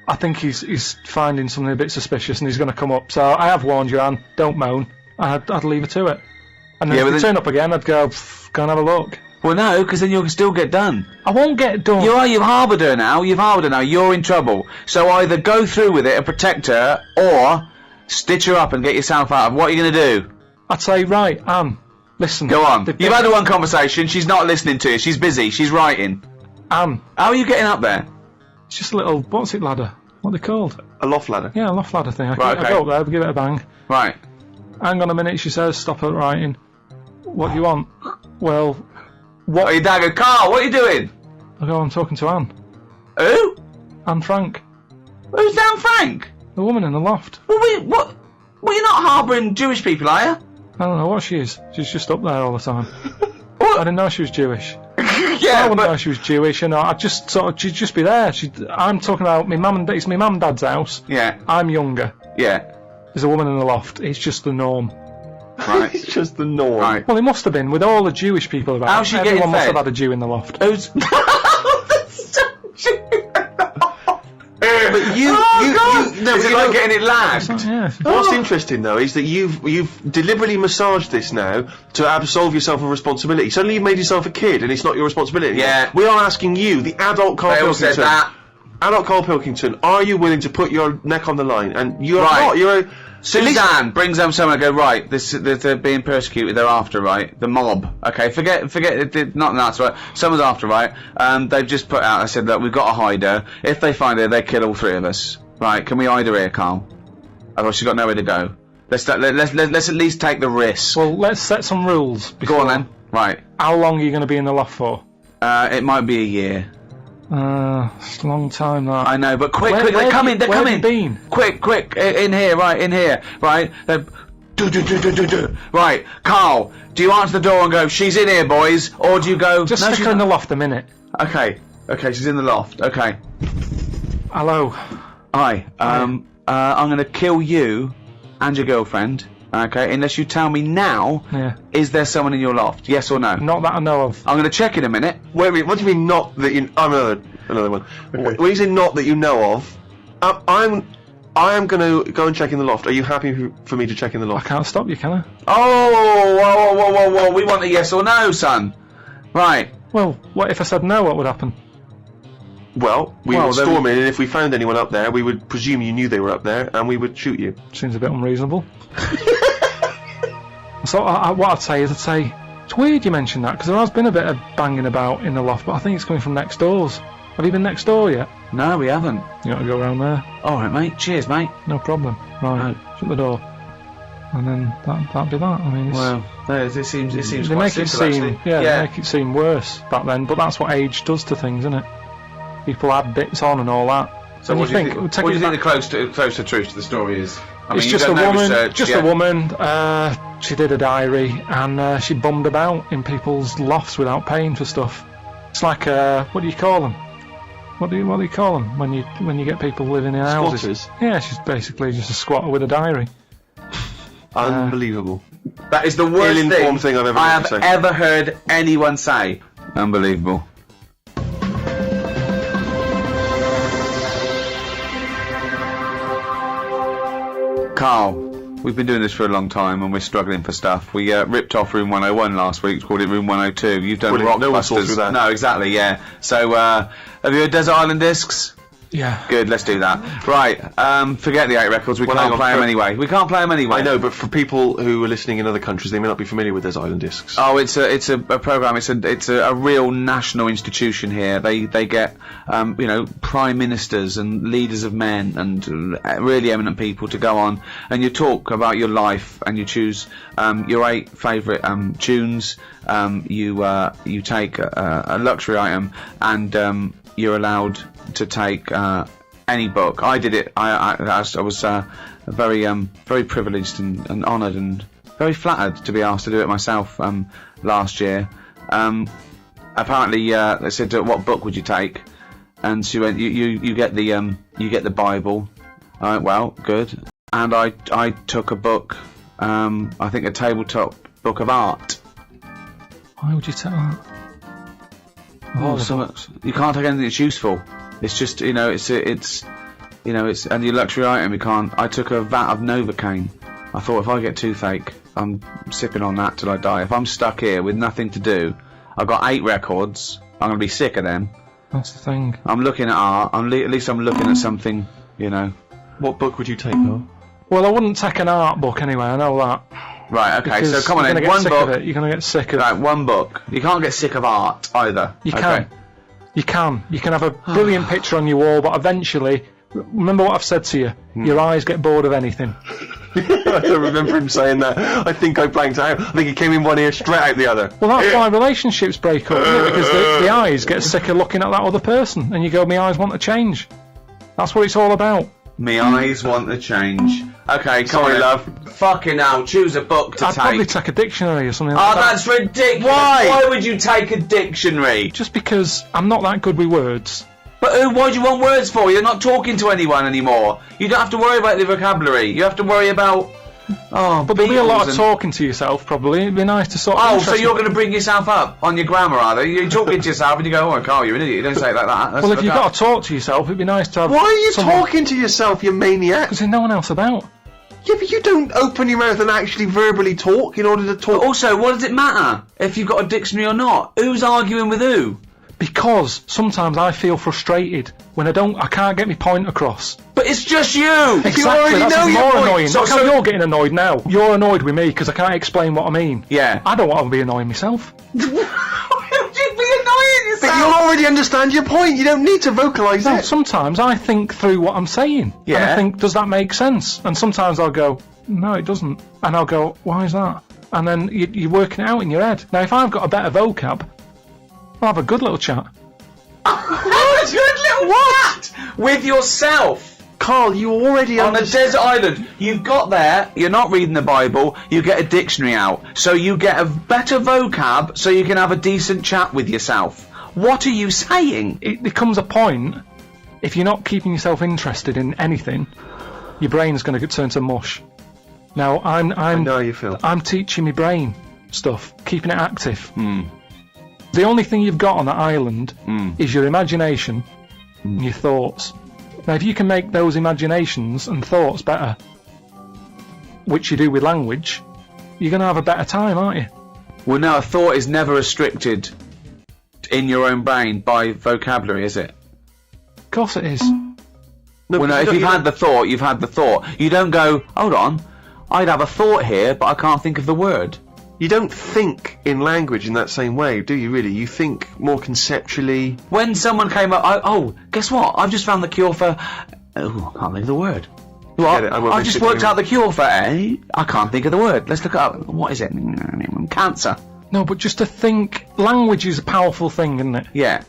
I think he's finding something a bit suspicious and he's going to come up. So I have warned you, Anne, don't moan. I'd leave her to it. And then if you turn up again, I'd go and have a look. Well, no, because then you'll still get done. I won't get done. You've harboured her now. You're in trouble. So either go through with it and protect her, or stitch her up and get yourself out of. What are you going to do? I'd say, right, Anne, listen. Go on. You've had one conversation. She's not listening to you. She's busy. She's writing. Anne. How are you getting up there? It's just a little, what's it, ladder? What are they called? A loft ladder. Yeah, a loft ladder thing. I okay. go up there, give it a bang. Right. Hang on a minute, she says, stop her writing. What do you want? Well, what? Oh, your dad goes, Carl, what are you doing? I go, I'm talking to Anne. Who? Anne Frank. Who's Anne Frank? The woman in the loft. Well, what? Well, you're not harbouring Jewish people, are you? I don't know what she is. She's just up there all the time. What? I didn't know she was Jewish. Yeah, I wouldn't know she was Jewish, and I'd just she'd just be there. I'm talking about my mum and it's my mum and dad's house. Yeah. I'm younger. Yeah. There's a woman in the loft. It's just the norm. Right. It's just the norm. Right. Well, it must have been with all the Jewish people about. How's she getting Everyone must fed? have had a Jew in the loft. Who's? But Is it like getting it lagged? Yeah. What's interesting though is that you've deliberately massaged this now to absolve yourself of responsibility. Suddenly you've made yourself a kid and it's not your responsibility. Yeah. We are asking you, the adult Carl They all Pilkington. said that. Adult Carl Pilkington, are you willing to put your neck on the line? And you're Right. not. You're a... Suzanne brings home someone and go, right, they're being persecuted, they're after, right? The mob. Okay, forget not that's right. Someone's after, right? They've just put out, I said, look, we've got to hide her. If they find her, they kill all three of us. Right, can we hide her here, Carl? Otherwise she's got nowhere to go. Let's at least take the risk. Well, let's set some rules. Go on then. Right. How long are you going to be in the loft for? It might be a year. It's a long time that. I know, but quick, they're where coming, have you been? Quick, in here, right? Right, Carl, do you answer the door and go, she's in here, boys, or do you go, Just no, stick she's her in not. the loft a minute. Okay, she's in the loft, okay. Hello. Hi, I'm gonna kill you and your girlfriend, okay, unless you tell me now, Yeah. is there someone in your loft, yes or no? Not that I know of. I'm gonna check in a minute. Wait a minute, what do you mean not that you... I'm another one. Okay. When you say not that you know of, I am going to go and check in the loft. Are you happy for me to check in the I loft? can't stop you, can I? Oh, whoa, we want a yes or no, son. Right. Well, what if I said no? What would happen? Well, we Well, would then storm in, and if we found anyone up there, we would presume you knew they were up there, and we would shoot you. Seems a bit unreasonable. So what I'd say is, it's weird you mentioned that, because there has been a bit of banging about in the loft, but I think it's coming from next doors. Have you been next door yet? No, we haven't. You got to go around there. Alright, mate. Cheers, mate. No problem. Right, shut the door. And then that'd be that. I mean, it's, Well, it seems they quite make it simple, seem, actually. they make it seem worse back then, but that's what age does to things, isn't it? People add bits on and all that. So And what do you think? take What do it you think back- the close to truth to the story is? I It's mean, just you've a done no woman. research, Just yeah. a woman. She did a diary and she bummed about in people's lofts without paying for stuff. It's like what do you call them? What do you call them when you get people living in houses? Squatters. Yeah, she's basically just a squatter with a diary. Unbelievable. That is the worst Ill-informed thing I've ever I heard have you say. ever heard anyone say. Unbelievable. Carl, we've been doing this for a long time and we're struggling for stuff. We ripped off Room 101 last week, called it Room 102. You've done Brilliant. Rockbusters. No one saw through that. No, exactly, yeah. So, have you heard Desert Island Discs? Yeah. Good, let's do that. Right, forget the 8 records, we Well, hang can't on, play them for- anyway. We can't play them anyway. I know, but for people who are listening in other countries, they may not be familiar with those island discs. Oh, it's a program. It's a real national institution here. They get prime ministers and leaders of men and really eminent people to go on, and you talk about your life and you choose your 8 favourite tunes. You take a luxury item and you're allowed to take any book. I did it. I was very privileged and honoured and very flattered to be asked to do it myself last year. Apparently, they said, "What book would you take?" And she went, "You get the Bible." I went, "Well, good." And I took a book. I think a tabletop book of art. Why would you take that? Oh, so much. You can't take anything that's useful. It's just, it's You know, it's and your luxury item. You can't. I took a vat of Novocaine. I thought if I get toothache, I'm sipping on that till I die. If I'm stuck here with nothing to do, I've got 8 records. I'm gonna be sick of them. That's the thing. I'm looking at art. At least I'm looking at something. You know. What book would you take, Carl? Well, I wouldn't take an art book anyway. I know that. Right. Okay. Because So come on, you're then. gonna get One sick book. of it. You're gonna get sick of. Right. One book. You can't get sick of art either. You okay. can. You can. You can have a brilliant picture on your wall, but eventually, remember what I've said to you. Your eyes get bored of anything. I don't remember him saying that. I think I blanked out. I think he came in one ear straight out the other. Well, that's why relationships break up, isn't it? Because the eyes get sick of looking at that other person, and you go, "My eyes want to change." That's what it's all about. Me eyes want to change. Okay, come Sorry, on, love. Fucking hell, choose a book to I'd take. probably take a dictionary or something Oh, like that. that's ridiculous. Why? Why would you take a dictionary? Just because I'm not that good with words. But why do you want words for? You're not talking to anyone anymore. You don't have to worry about the vocabulary. You have to worry about... Oh, But there'll be a lot of and- talking to yourself, probably. It'd be nice to sort of... Oh, so interest- you're going to bring yourself up on your grammar, are they? You're talking to yourself and you go, oh, Carl, you're an idiot. You don't say it like that. Let's Well, if look you've up. got to talk to yourself, it'd be nice to have... Why are you someone- talking to yourself, you maniac? Because there's no one else about. Yeah, but you don't open your mouth and actually verbally talk in order to talk. But also, what does it matter if you've got a dictionary or not? Who's arguing with who? Because sometimes I feel frustrated when I can't get my point across. But it's just you! Exactly, already that's know your more point. annoying. So- Look how so- you're getting annoyed now. You're annoyed with me because I can't explain what I mean. Yeah. I don't want to be annoying myself. Why would you be annoying yourself? But you already understand your point. You don't need to vocalise No, it. sometimes I think through what I'm saying. And Yeah. I think, does that make sense? And sometimes I'll go, no, it doesn't. And I'll go, why is that? And then you're working it out in your head. Now, if I've got a better vocab, I'll have a good little chat. Have a good little chat with yourself Carl, you already on a understand. desert island. You've got there, you're not reading the Bible, you get a dictionary out. So you get a better vocab so you can have a decent chat with yourself. What are you saying? It becomes a point, if you're not keeping yourself interested in anything, your brain's going to turn to mush. Now, I know how you feel. I'm teaching my brain stuff, keeping it active. The only thing you've got on that island is your imagination and your thoughts. Now, if you can make those imaginations and thoughts better, which you do with language, you're going to have a better time, aren't you? Well, no, a thought is never restricted in your own brain by vocabulary, is it? Of course it is. No, Well, no, if you've had the thought, you've had the thought. You don't go, hold on, I'd have a thought here, but I can't think of the word. You don't think in language in that same way, do you? Really, you think more conceptually. When someone came up, guess what? I've just found the cure for... Oh, I can't think of the word. Forget it, I won't I've be just sticking worked around. out the cure for I can't think of the word. Let's look it up. What is it? Cancer. No, but just to think, language is a powerful thing, isn't it? Yeah.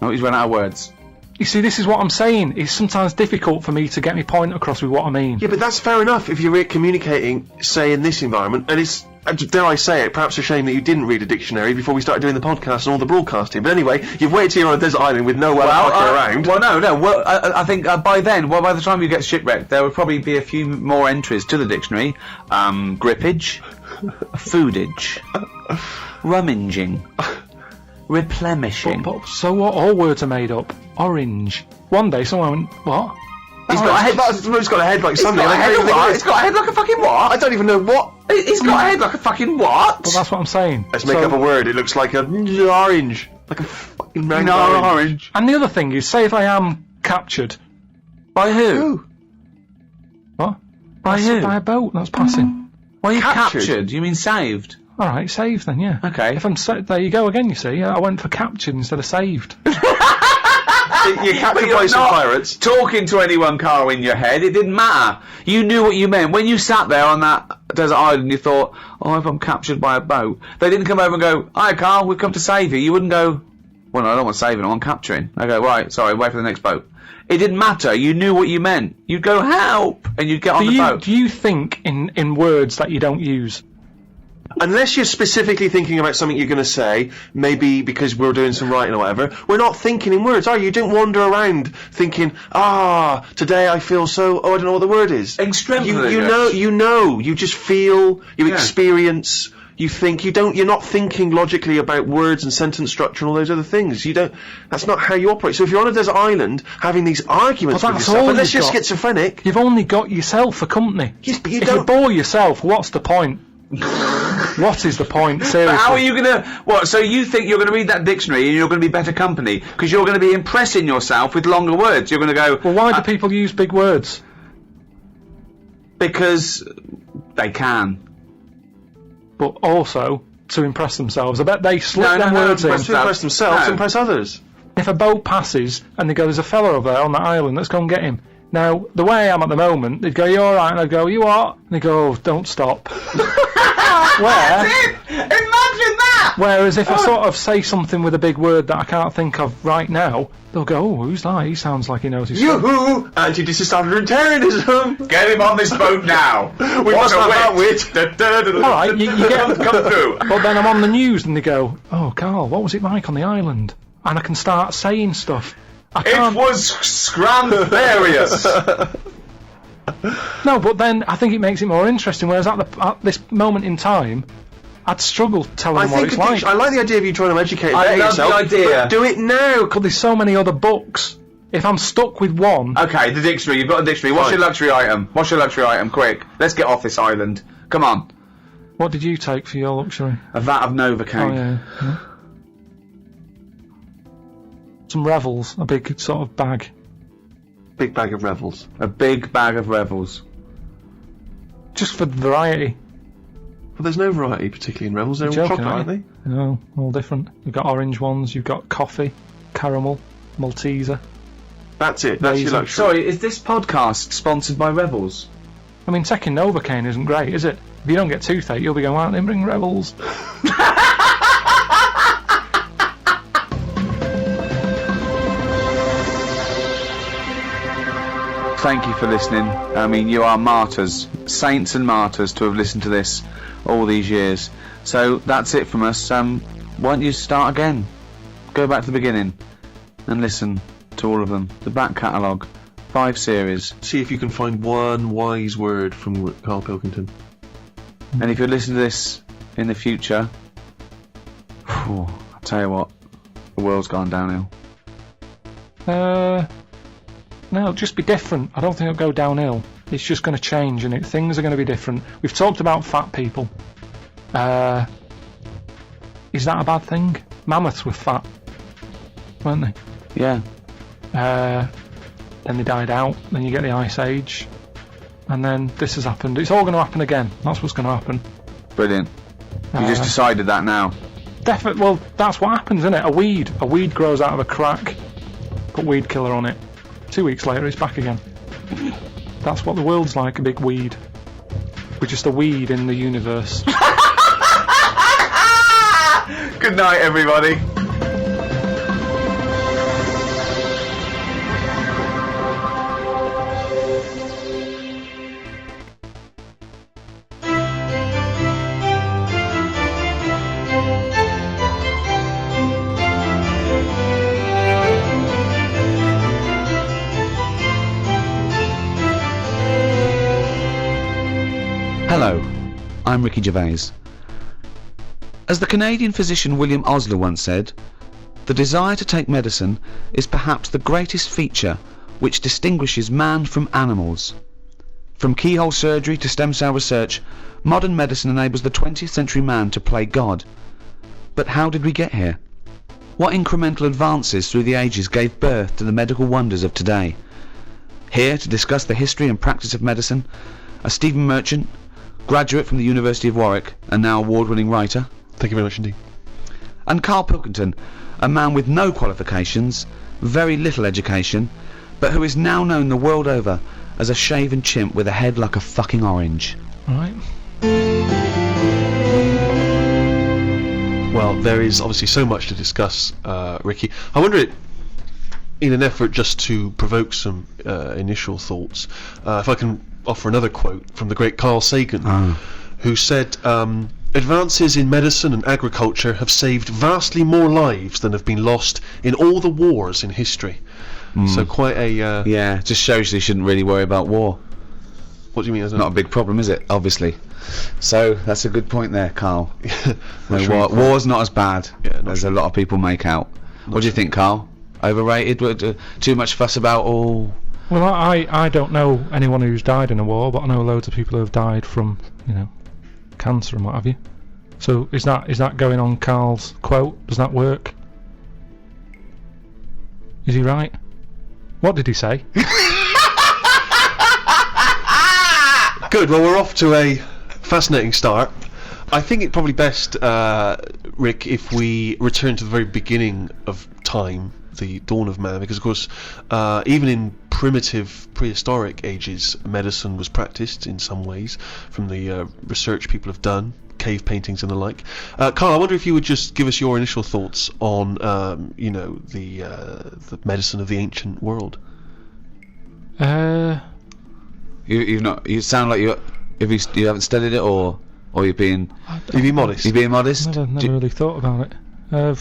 Oh, he's run out of words. You see, this is what I'm saying. It's sometimes difficult for me to get my point across with what I mean. Yeah, but that's fair enough if you're communicating, say, in this environment, and it's, dare I say it, perhaps a shame that you didn't read a dictionary before we started doing the podcast and all the broadcasting. But anywhere, you've waited here on a desert island with no fucker around. Well, no. Well, I think by then, by the time you get shipwrecked, there would probably be a few more entries to the dictionary. Grippage, foodage, rummaging, replenishing. So what? All words are made up. Orange. One day someone went, what? He's got a head. He's got a head like It's Sunday. got a I head don't of think what? it It's is. got a head like a fucking what? I don't even know what. It's got a head like a fucking what? Well, that's what I'm saying. Let's make up a word. It looks like a orange, like a fucking round No, orange. orange. And the other thing is, say if I am captured. By who? Ooh. What? By who? By a boat that's passing. Well, you Captured? captured. You mean saved? Alright, saved then, yeah. Okay. If I'm there you go again, you see. I went for captured instead of saved. You're captured But by you're some not pirates. talking to anyone, Carl, in your head. It didn't matter. You knew what you meant. When you sat there on that desert island, you thought, oh, if I'm captured by a boat. They didn't come over and go, hi, Carl, we've come to save you. You wouldn't go, well, no, I don't want saving, I want capturing. I go, right, sorry, wait for the next boat. It didn't matter. You knew what you meant. You'd go, help, and you'd get on the boat. Do you think in words that you don't use? Unless you're specifically thinking about something you're going to say, maybe because we're doing some writing or whatever, we're not thinking in words, are you? You don't wander around thinking, today I feel so, I don't know what the word is. Extravagant. You just feel, you experience, You think you're not thinking logically about words and sentence structure and all those other things. That's not how you operate. So if you're on a desert island having these arguments with yourself, unless you're schizophrenic, you've only got yourself for company. Yes, but if you bore yourself, what's the point? What is the point? Seriously. But how are you gonna? What? So you think you're gonna read that dictionary and you're gonna be better company because you're gonna be impressing yourself with longer words? You're gonna go. Well, why do people use big words? Because they can. But also to impress themselves. I bet they slip them words in. To impress themselves, to impress others. If a boat passes and they go, there's a fella over there on that island, let's go and get him. Now, the way I am at the moment, they'd go, you alright? And I'd go, you what? And they'd go, oh, don't stop. Imagine that! Whereas if I sort of say something with a big word that I can't think of right now, they'll go, oh, who's that? He sounds like he knows his stuff. Yoo-hoo! Anti-disestablishmentarianism! Get him on this boat now! We must have that wit! Alright, you get... Come through! But then I'm on the news and they go, oh, Carl, what was it like on the island? And I can start saying stuff. It was scramblerious! No, but then I think it makes it more interesting, whereas at this moment in time, I'd struggle telling them what it's like. I like the idea of you trying to educate I love yourself, the idea. but do it now! Because there's so many other books. If I'm stuck with one... Okay, the dictionary, you've got a dictionary. What's your luxury item? What's your luxury item? Quick, let's get off this island. Come on. What did you take for your luxury? A vat of Novocaine. Oh, yeah. Some Revels, a big sort of bag. Big bag of Revels. A big bag of Revels. Just for variety. But there's no variety particularly in Revels. They're all chocolate, aren't they? No, all different. You've got orange ones, you've got coffee, caramel, Malteser. That's it, that's your luxury. Sorry, is this podcast sponsored by Revels? I mean, taking Novocaine isn't great, is it? If you don't get toothache, you'll be going, why don't they bring Revels? Thank you for listening. I mean, you are martyrs, saints and martyrs to have listened to this all these years. So that's it from us. Why don't you start again? Go back to the beginning and listen to all of them. The back catalogue, 5 series. See if you can find one wise word from Carl Pilkington. And if you listen to this in the future, I'll tell you what, the world's gone downhill. No, it'll just be different. I don't think it'll go downhill. It's just going to change, and things are going to be different. We've talked about fat people. Is that a bad thing? Mammoths were fat, weren't they? Yeah. Then they died out. Then you get the Ice Age, and then this has happened. It's all going to happen again. That's what's going to happen. Brilliant. You just decided that now. Definitely. Well, that's what happens, isn't it? A weed grows out of a crack. Put weed killer on it. 2 weeks later, it's back again. That's what the world's like, a big weed. We're just a weed in the universe. Good night, everybody. Hello, I'm Ricky Gervais. As the Canadian physician William Osler once said, the desire to take medicine is perhaps the greatest feature which distinguishes man from animals. From keyhole surgery to stem cell research, modern medicine enables the 20th century man to play God. But how did we get here? What incremental advances through the ages gave birth to the medical wonders of today? Here to discuss the history and practice of medicine are Stephen Merchant, graduate from the University of Warwick and now award-winning writer. Thank you very much indeed. And Carl Pilkington, a man with no qualifications, very little education, but who is now known the world over as a shaven chimp with a head like a fucking orange. Right. Well, there is obviously so much to discuss, Ricky. I wonder, in an effort just to provoke some initial thoughts, if I can offer another quote from the great Carl Sagan, who said, advances in medicine and agriculture have saved vastly more lives than have been lost in all the wars in history. So quite a... Yeah, just shows they shouldn't really worry about war. What do you mean? Not a big problem, is it? Obviously. So that's a good point there, Carl. War's not as bad as a lot of people make out. What do you think, Carl? Overrated? Too much fuss about all? Well, I don't know anyone who's died in a war, but I know loads of people who have died from, cancer and what have you. So is that going on Carl's quote? Does that work? Is he right? What did he say? Good, well, we're off to a fascinating start. I think it's probably best, Rick, if we return to the very beginning of time, the dawn of man, because of course even in primitive prehistoric ages medicine was practiced in some ways from the research people have done, cave paintings and the like. Carl, I wonder if you would just give us your initial thoughts on the medicine of the ancient world. You've not. You sound like you haven't studied it, or you're being. You're being modest. You're being modest. Never really thought about it.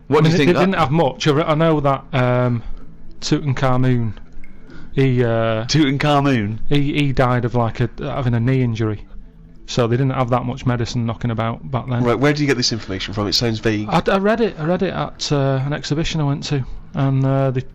What do you think? They didn't have much. I know that Tutankhamun. Tutankhamun. He died of having a knee injury, so they didn't have that much medicine knocking about back then. Right, where do you get this information from? It sounds vague. I read it at an exhibition I went to, and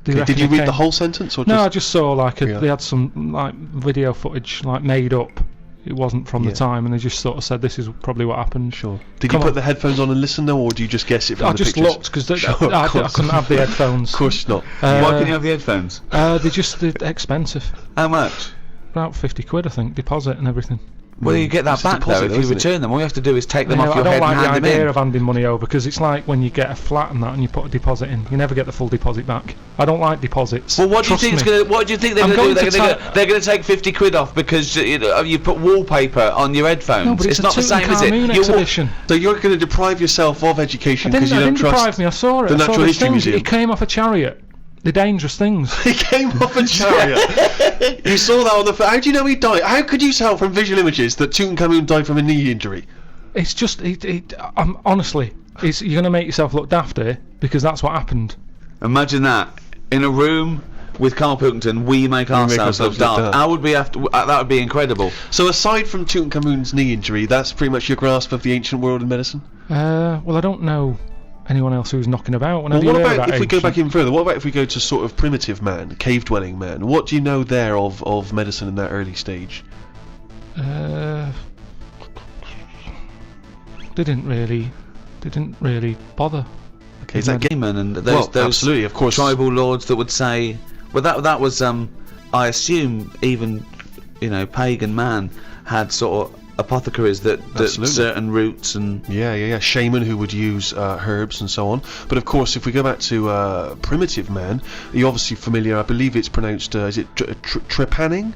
did you read the whole sentence, or just... No, I just saw they had some video footage made up. It wasn't from the time, and they just sort of said this is probably what happened. Sure. Did you put the headphones on and listen, though, or do you just guess it from the pictures? I just looked because I couldn't have the headphones. Of course not. Why couldn't you have the headphones? They're expensive. How much? About £50, I think, deposit and everything. Well, you get that back though if you return them. All you have to do is take them off your head and hand them in. I don't like the idea of handing money over, because it's like when you get a flat and that, and you put a deposit in, you never get the full deposit back. I don't like deposits. Well, what do you think they're going to do? They're going to take £50 off because you put wallpaper on your headphones. No, but it's not the same, is it? Exhibition. So you're going to deprive yourself of education because you don't trust. Deprive me. I saw it. The Natural History Museum. He came off a chariot. The dangerous things. He came off a chariot. You saw that on the. How do you know he died? How could you tell from visual images that Tutankhamun died from a knee injury? It's just. Honestly, you're going to make yourself look daft here, because that's what happened. Imagine that in a room with Carl Pilkington, we make ourselves look daft. That would be incredible. So aside from Tutankhamun's knee injury, that's pretty much your grasp of the ancient world of medicine. Well, I don't know anyone else who's knocking about. Well, what about if we go back even further? What about if we go to sort of primitive man, cave-dwelling man? What do you know there of medicine in that early stage? They didn't really bother. Okay, is that Gaiman and those absolutely, of course, tribal lords that would say, well, that was I assume even pagan man had sort of apothecaries that certain roots and shaman who would use herbs and so on. But of course, if we go back to primitive man, you're obviously familiar. I believe it's pronounced is it trepanning?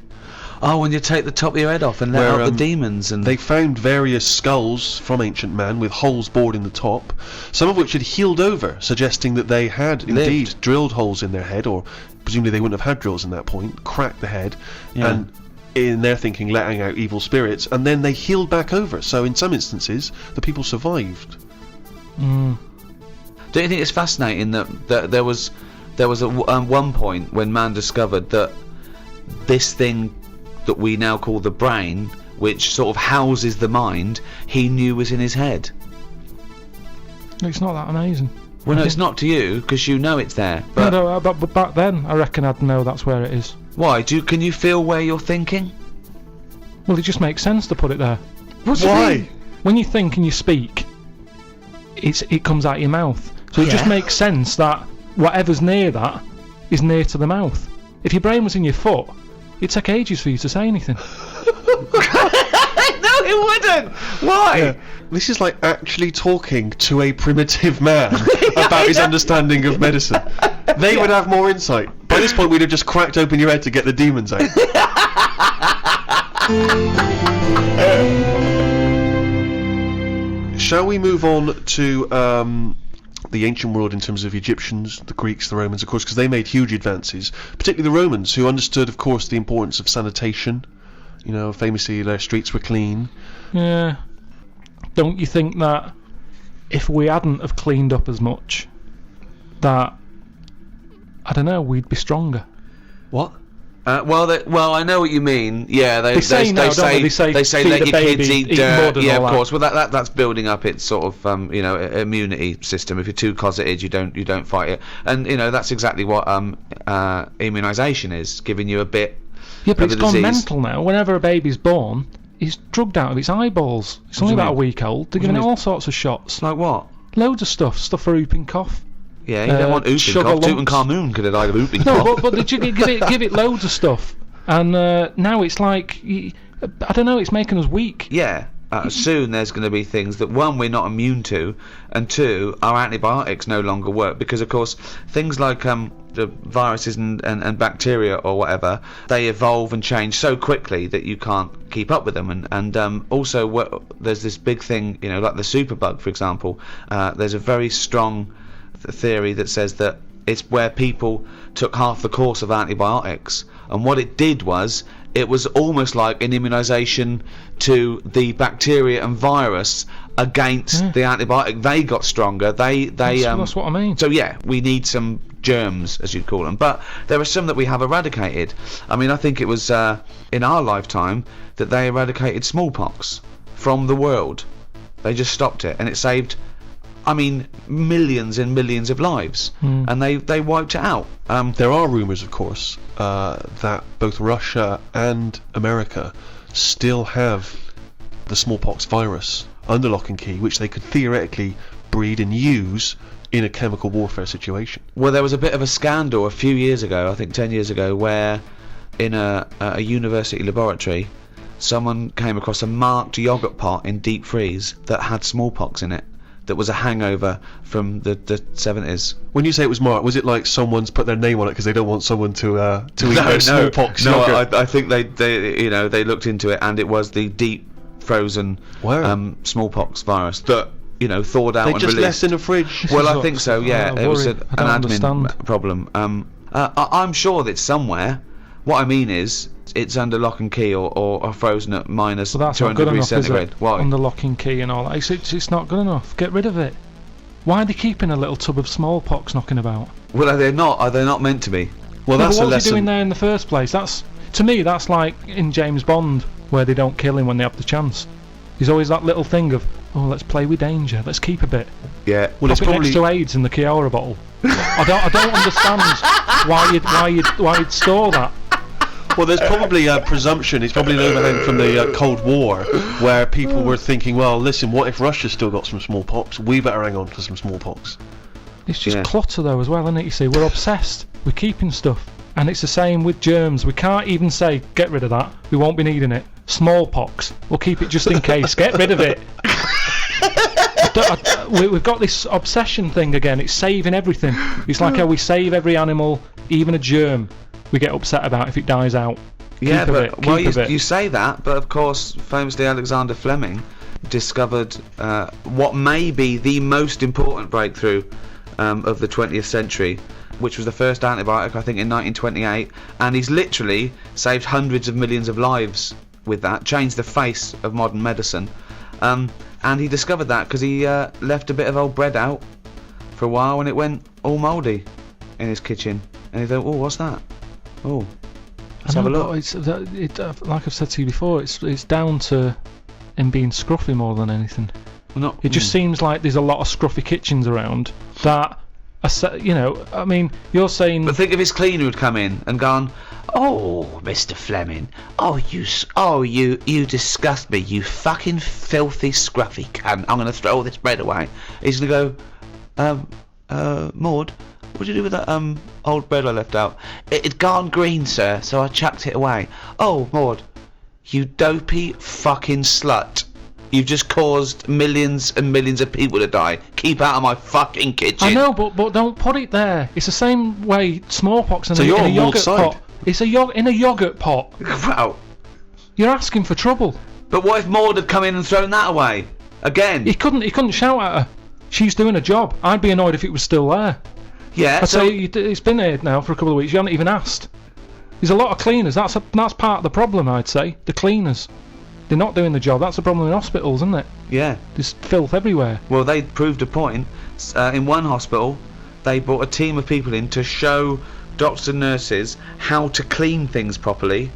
Oh, when you take the top of your head off and let out the demons. And they found various skulls from ancient man with holes bored in the top, some of which had healed over, suggesting that they had indeed drilled holes in their head, or presumably they wouldn't have had drills in that point, cracked the head, and in their thinking letting out evil spirits, and then they healed back over. So in some instances the people survived. Don't you think it's fascinating that there was one point when man discovered that this thing that we now call the brain, which sort of houses the mind, he knew was in his head? It's not that amazing. Well, no, it's not to you, because you know it's there. But but back then, I reckon I'd know that's where it is. Why? Can you feel where you're thinking? Well, it just makes sense to put it there. Why? When you think and you speak, it comes out your mouth. So it just makes sense that whatever's near that is near to the mouth. If your brain was in your foot, it'd take ages for you to say anything. No, it wouldn't. Why? Yeah. This is like actually talking to a primitive man about his understanding of medicine. They would have more insight. By this point, we'd have just cracked open your head to get the demons out. Shall we move on to the ancient world in terms of Egyptians, the Greeks, the Romans, of course, because they made huge advances, particularly the Romans, who understood, of course, the importance of sanitation. Famously their streets were clean. Yeah. Don't you think that if we hadn't have cleaned up as much, that, I don't know, we'd be stronger? What? Well, I know what you mean. Yeah, they say now, don't they? They say let feed your the baby, kids eat eat dirt. mud and Yeah, all of that. course. Well, that's building up its sort of immunity system. If you're too closeted, you don't fight it. And that's exactly what immunisation is, giving you a bit. Yeah, but of it's the gone disease. mental now. Whenever a baby's born, he's drugged out of its eyeballs. It's only do you about a mean? week old. They're giving it all sorts of shots. Like what? Loads of stuff for whooping cough. Yeah, you don't want whooping sugar cough. lumps. Tutankhamun could have died of whooping No, cough. but did you give it loads of stuff, and now it's like I don't know. It's making us weak. Yeah. Soon there's going to be things that, one, we're not immune to, and two, our antibiotics no longer work, because of course things like the viruses and bacteria or whatever, they evolve and change so quickly that you can't keep up with them, and also there's this big thing, like the superbug, for example. There's a very strong theory that says that it's where people took half the course of antibiotics, and what it did was it was almost like an immunisation to the bacteria and virus against the antibiotic. They got stronger. That's what I mean. So yeah, we need some germs, as you'd call them, but there are some that we have eradicated. I mean, I think it was in our lifetime that they eradicated smallpox from the world. They just stopped it, and it saved, millions and millions of lives, and they wiped it out. There are rumours, of course, that both Russia and America still have the smallpox virus under lock and key, which they could theoretically breed and use in a chemical warfare situation. Well, there was a bit of a scandal a few years ago, I think 10 years ago, where in a university laboratory someone came across a marked yogurt pot in deep freeze that had smallpox in it. That was a hangover from the 70s. When you say it was marked, was it like someone's put their name on it because they don't want someone to eat their smallpox yogurt? I think they looked into it, and it was the deep frozen smallpox virus that thawed out They and just released. left in a fridge. Well, I think so. Yeah, it was an I don't admin understand. problem. I'm sure that somewhere. What I mean is, it's under lock and key or frozen at minus So that's 200 not good degrees enough, is centigrade. it? Why? Under lock and key and all that. It's not good enough. Get rid of it. Why are they keeping a little tub of smallpox knocking about? Well, are they not meant to be? Well, No, that's but a what was he doing lesson. there in the first place? To me, that's like in James Bond, where they don't kill him when they have the chance. There's always that little thing of, let's play with danger. Let's keep a bit. Yeah. Well, it's Pop it probably next to AIDS in the Chiara bottle. I don't understand why you'd store that. Well, there's probably a presumption. It's probably an overhang from the Cold War, where people were thinking, well, listen, what if Russia's still got some smallpox? We better hang on to some smallpox. It's just Yeah. clutter though as well, isn't it? You see, we're obsessed. We're keeping stuff. And it's the same with germs. We can't even say, get rid of that. We won't be needing it. Smallpox. We'll keep it just in case. Get rid of it. We've got this obsession thing again. It's saving everything. It's like how we save every animal, even a germ. We get upset about if it dies out. Yeah, Keep a but bit, well, keep a bit. you say that, but of course, famously Alexander Fleming discovered what may be the most important breakthrough of the 20th century, which was the first antibiotic, I think, in 1928, and he's literally saved hundreds of millions of lives with that, changed the face of modern medicine. And he discovered that because he left a bit of old bread out for a while, and it went all mouldy in his kitchen, and he thought, oh, what's that? Oh, let's have a look. Like I've said to you before, it's down to him being scruffy more than anything. It just seems like there's a lot of scruffy kitchens around that. You're saying. But think if his cleaner had come in and gone, "Oh, Mr. Fleming, you disgust me, you fucking filthy scruffy cunt. I'm gonna throw all this bread away." He's gonna go, Maud, what'd you do with that old bread I left out? It'd gone green, sir, so I chucked it away. Oh, Maud, you dopey fucking slut. You've just caused millions and millions of people to die. Keep out of my fucking kitchen. I know, but don't put it there. It's the same way smallpox in a you're on yogurt Maud's side. pot. It's in a yogurt pot. Wow. You're asking for trouble. But what if Maud had come in and thrown that away? Again? He couldn't shout at her. She's doing a job. I'd be annoyed if it was still there. Yeah, I'd say it's been here now for a couple of weeks. You haven't even asked. There's a lot of cleaners. That's part of the problem, I'd say. The cleaners. They're not doing the job. That's the problem in hospitals, isn't it? yeah. There's filth everywhere. Well, they proved a point. In one hospital, they brought a team of people in to show doctors and nurses how to clean things properly,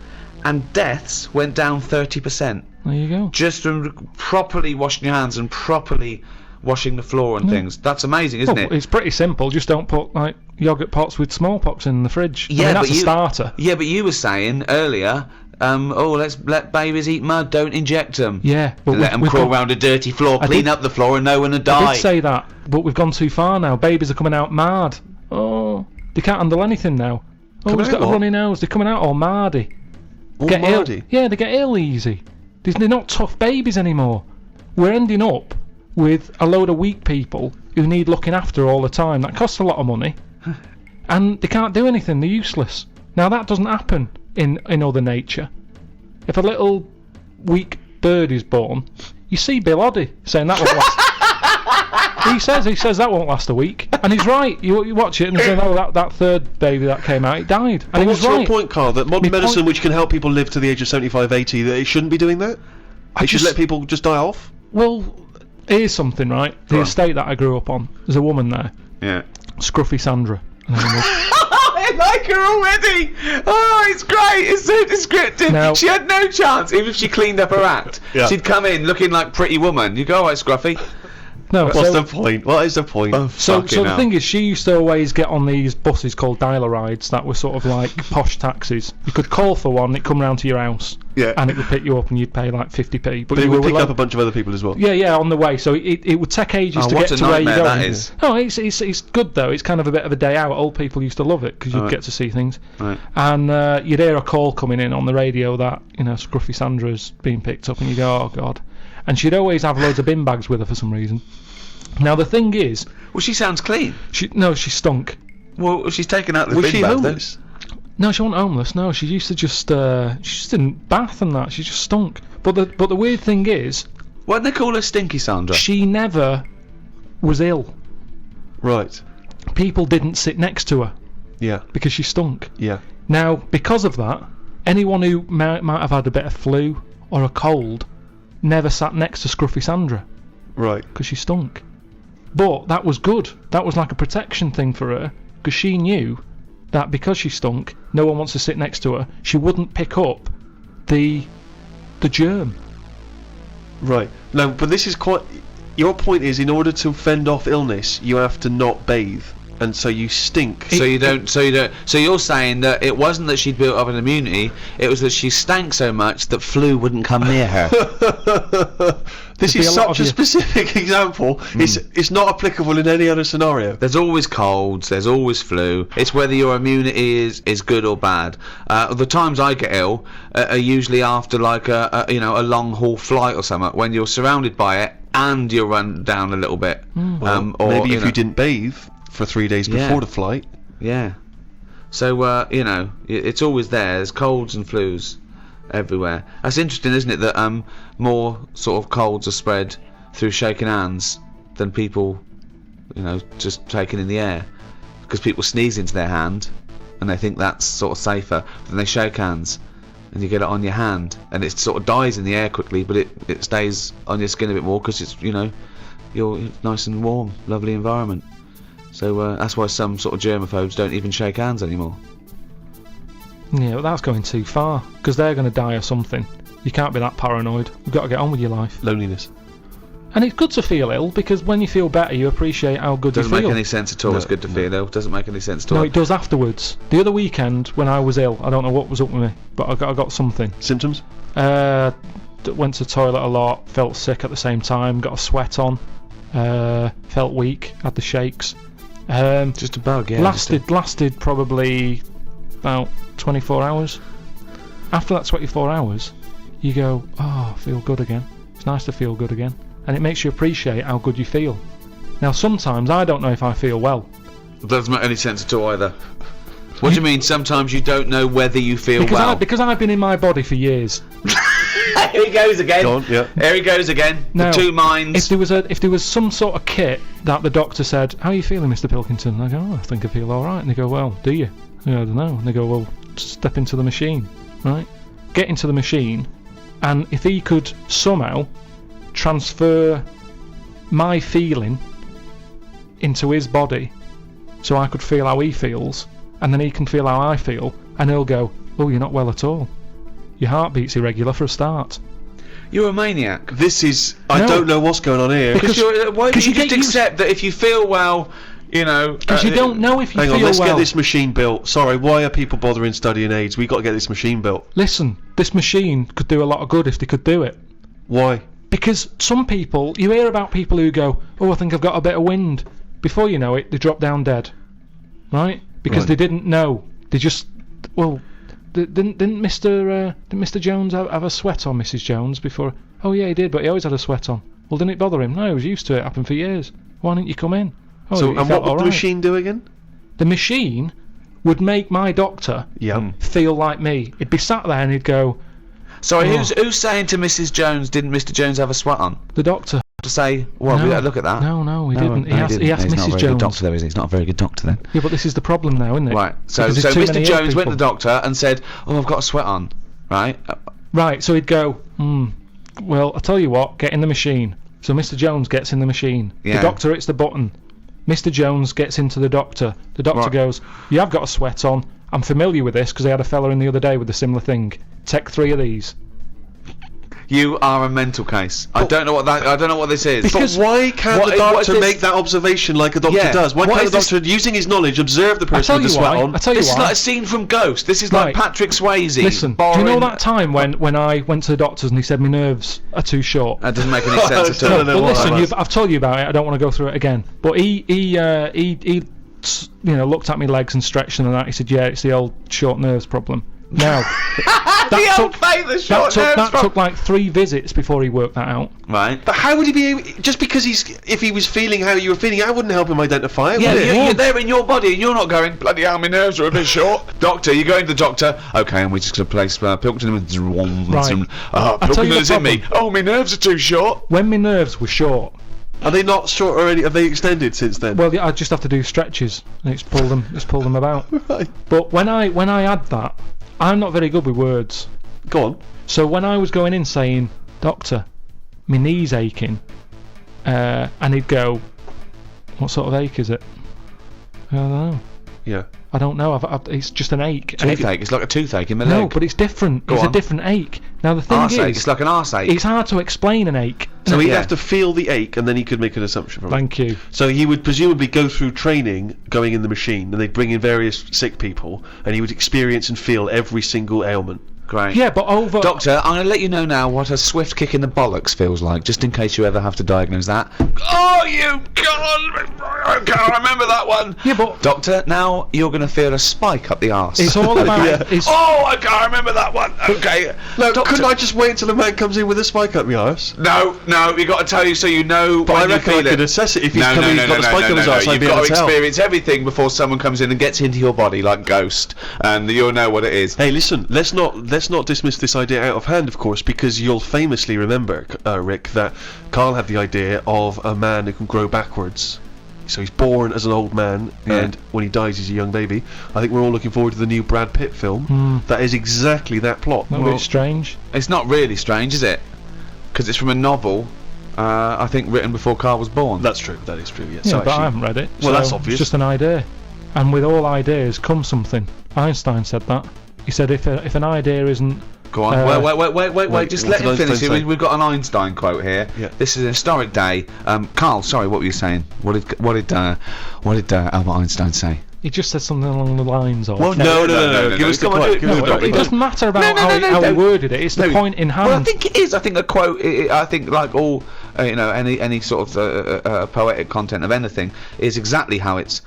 and deaths went down 30%. There you go. Just from properly washing your hands and properly washing the floor and things. That's amazing, isn't it? It's pretty simple. Just don't put like yogurt pots with smallpox in the fridge. I mean, that's a starter. Yeah, but you were saying earlier, let's let babies eat mud, don't inject them. Yeah, but let them crawl around a dirty floor, clean up the floor, and no one would die. I did say that, but we've gone too far now. Babies are coming out mad. Oh, they can't handle anything now. Oh, he's got a runny nose. They're coming out all mardy. Get ill. Yeah, they get ill easy. They're not tough babies anymore. We're ending up with a load of weak people who need looking after all the time. That costs a lot of money, and they can't do anything. They're useless. Now that doesn't happen in other nature. If a little weak bird is born, you see Bill Oddie saying that won't last. he says that won't last a week, and he's right. You watch it and say, oh, that third baby that came out, it died. And what's your point, Carl? That modern medicine, which can help people live to the age of 75, 80, that it shouldn't be doing that? It should let people just die off? Well, here's something, right? The estate that I grew up on, there's a woman there. Yeah. Scruffy Sandra. I like her already. Oh, it's great. It's so descriptive. Now, she had no chance, even if she cleaned up her act. Yeah. She'd come in looking like Pretty Woman. You go, all right, Scruffy. No, what's the point? What is the point? So the thing is, she used to always get on these buses called dialer rides that were sort of like posh taxis. You could call for one, it'd come round to your house, and it would pick you up, and you'd pay like 50p. But it would pick up a bunch of other people as well. Yeah, on the way. So it would take ages to get to where you're going. That is. Oh, it's good though. It's kind of a bit of a day out. Old people used to love it because you'd get to see things. Right. And you'd hear a call coming in on the radio that Scruffy Sandra's being picked up, and you go, oh god. And she'd always have loads of bin bags with her for some reason. Now the thing is, well, she sounds clean. She stunk. Well, she's taken out the bin bag. Was she homeless? No, she wasn't homeless. No, she used to just she just didn't bath and that. She just stunk. But the weird thing is, why didn't they call her Stinky Sandra? She never was ill. Right. People didn't sit next to her. Yeah. Because she stunk. Yeah. Now, because of that, anyone who might have had a bit of flu or a cold never sat next to Scruffy Sandra. Right. Because she stunk. But that was good. That was like a protection thing for her, because she knew that because she stunk, no one wants to sit next to her. She wouldn't pick up the germ. Right. No, but this is quite. Your point is, in order to fend off illness, you have to not bathe, and so you stink. So you're saying that it wasn't that she'd built up an immunity; it was that she stank so much that flu wouldn't come near her. This is such a specific example. It's not applicable in any other scenario. There's always colds. There's always flu. It's whether your immunity is good or bad. The times I get ill are usually after like a long haul flight or something, when you're surrounded by it and you're run down a little bit. Or maybe if you didn't bathe for 3 days before the flight. Yeah. So it's always there. There's colds and flus everywhere. That's interesting, isn't it, that more sort of colds are spread through shaking hands than people just taking in the air, because people sneeze into their hand and they think that's sort of safer. Then they shake hands and you get it on your hand and it sort of dies in the air quickly, but it stays on your skin a bit more because it's you're nice and warm, lovely environment. So that's why some sort of germaphobes don't even shake hands anymore. Yeah, but that's going too far, because they're going to die or something. You can't be that paranoid. You've got to get on with your life. Loneliness. And it's good to feel ill, because when you feel better, you appreciate how good you feel. Doesn't make any sense at all. It's good to feel ill. Doesn't make any sense at all. No, it does afterwards. The other weekend, when I was ill, I don't know what was up with me, but I got something. Symptoms? Went to the toilet a lot, felt sick at the same time, got a sweat on, felt weak, had the shakes. Just a bug, yeah. Lasted probably about 24 hours. After that 24 hours, you go, oh, I feel good again. It's nice to feel good again. And it makes you appreciate how good you feel. Now, sometimes I don't know if I feel well. It doesn't make any sense at all either. What do you mean, sometimes you don't know whether you feel well? Because I've been in my body for years. Here he goes again. Go on, yeah. Here he goes again. Now, the two minds. If there was some sort of kit that the doctor said, how are you feeling, Mr. Pilkington? And I go, oh, I think I feel alright. And they go, well, do you? I don't know. And they go, well, step into the machine, right? Get into the machine, and if he could somehow transfer my feeling into his body so I could feel how he feels, and then he can feel how I feel, and he'll go, oh, you're not well at all. Your heartbeat's irregular for a start. You're a maniac. This is... I No. don't know what's going on here. Because- Why don't you you just get used- accept that if you feel well, you know... Because you don't know if you Hang feel on, let's well. get this machine built. Sorry, why are people bothering studying AIDS? We got to get this machine built. Listen, this machine could do a lot of good if they could do it. Why? Because some people, you hear about people who go, oh, I think I've got a bit of wind. Before you know it, they drop down dead. Right? Because Right. they didn't know. They just, well, didn't Mr. Jones have a sweat on Mrs. Jones before? Oh yeah, he did, but he always had a sweat on. Well, didn't it bother him? No, he was used to it. Happened for years. Why didn't you come in? Oh, So, he and felt what would the alright. machine do again? The machine would make my doctor Yeah. feel like me. He'd be sat there and he'd go, Sorry, Oh. who's saying to Mrs. Jones, didn't Mr. Jones have a sweat on? the doctor. To say, well, No. look at that. No, he didn't. He asked He's not a Mrs. very good Jones. doctor, though, is he? He's not a very good doctor, then. Yeah, but this is the problem now, isn't it? Right, so Because there's too Mr. many ill Jones went to the people. doctor and said, oh, I've got a sweat on, right? Right, so he'd go, well, I'll tell you what, get in the machine. So Mr. Jones gets in the machine. Yeah. The doctor hits the button. Mr. Jones gets into the doctor. The doctor Right. goes, you have got a sweat on. I'm familiar with this because I had a fella in the other day with a similar thing. Take 3 of these. You are a mental case. I don't know what this is. Because- But why can't what- the what is doctor this- make that observation like a doctor Yeah, does? Why what can't is the this- doctor, using his knowledge, observe the I person tell with you the sweat why. on? I tell you This is why. like a scene from Ghost. This is like Right. Patrick Swayze. Listen, do you know that time when I went to the doctors and he said my nerves are too short? That doesn't make any sense at No, all. no, Well, what listen, that was. I've told you about it. I don't want to go through it again. But he looked at my legs and stretched them and that. He said, "Yeah, it's the old short nerves problem." Now, The old fate, the short nerves that from- took like 3 visits before he worked that out. Right. But how would he be able... Just because if he was feeling how you were feeling, I wouldn't help him identify it, Yeah, would it? you're there in your body and you're not going, bloody hell, my nerves are a bit short. Doctor, you go into the doctor, okay, and we're just going to place Pilkington with Right. I'll tell you the Pilkington's in me. problem. Oh, my nerves are too short. When my nerves were short, Are they not short already? Have they extended since then? well, I just have to do stretches and it's pull them about. Right. But when I had that, I'm not very good with words. Go on. So when I was going in saying, "Doctor, my knee's aching," and he'd go, "What sort of ache is it?" I don't know. Yeah. I don't know. It's just an ache. And Toothache. It's like a toothache in my no, leg. but it's different. Go It's on. a different ache. Now the thing Arseache. is, It's like an arseache. it's hard to explain an ache. So he'd Yeah. have to feel the ache, and then he could make an assumption from it. Thank you. So he would presumably go through training, going in the machine, and they'd bring in various sick people, and he would experience and feel every single ailment. Great. Yeah, but over. Doctor, I'm going to let you know now what a swift kick in the bollocks feels like, just in case you ever have to diagnose that. Oh, you God! I can't remember that one. Yeah, but Doctor, now you're going to feel a spike up the arse. it's all about. Yeah. It's, Oh, I can't remember that one. Okay. No, Doctor, couldn't I just wait until the man comes in with a spike up the arse? No, you got to tell you so you know But when I you reckon I feel could it. assess it if he's coming, he's got a spike up his arse. I'd You've be got able to to tell. experience everything before someone comes in and gets into your body like Ghost, and you'll know what it is. Hey, listen, let's not dismiss this idea out of hand, of course, because you'll famously remember, Rick, that Carl had the idea of a man who can grow backwards. So he's born as an old man, Yeah. and when he dies, he's a young baby. I think we're all looking forward to the new Brad Pitt film. That is exactly that plot. a bit strange. It's not really strange, is it? Because it's from a novel, I think written before Carl was born. That's true. That is true. Yes. Yeah, So but I actually- haven't read it. Well, so that's obvious. It's just an idea, and with all ideas comes something. Einstein said that. He said if an idea isn't Go on. Wait. Just what let did him finish. Einstein say? We've got an Einstein quote here. Yeah. This is a historic day. Carl, sorry, what were you saying? What did Albert Einstein say? he just said something along the lines of. Well, no. Give us the Come on, quote. do Give us it. the No, quote. it doesn't matter about No, how no. he worded it. It's the point in hand. Well, I think it is. I think a quote. I think like all, any sort of poetic content of anything is exactly how it's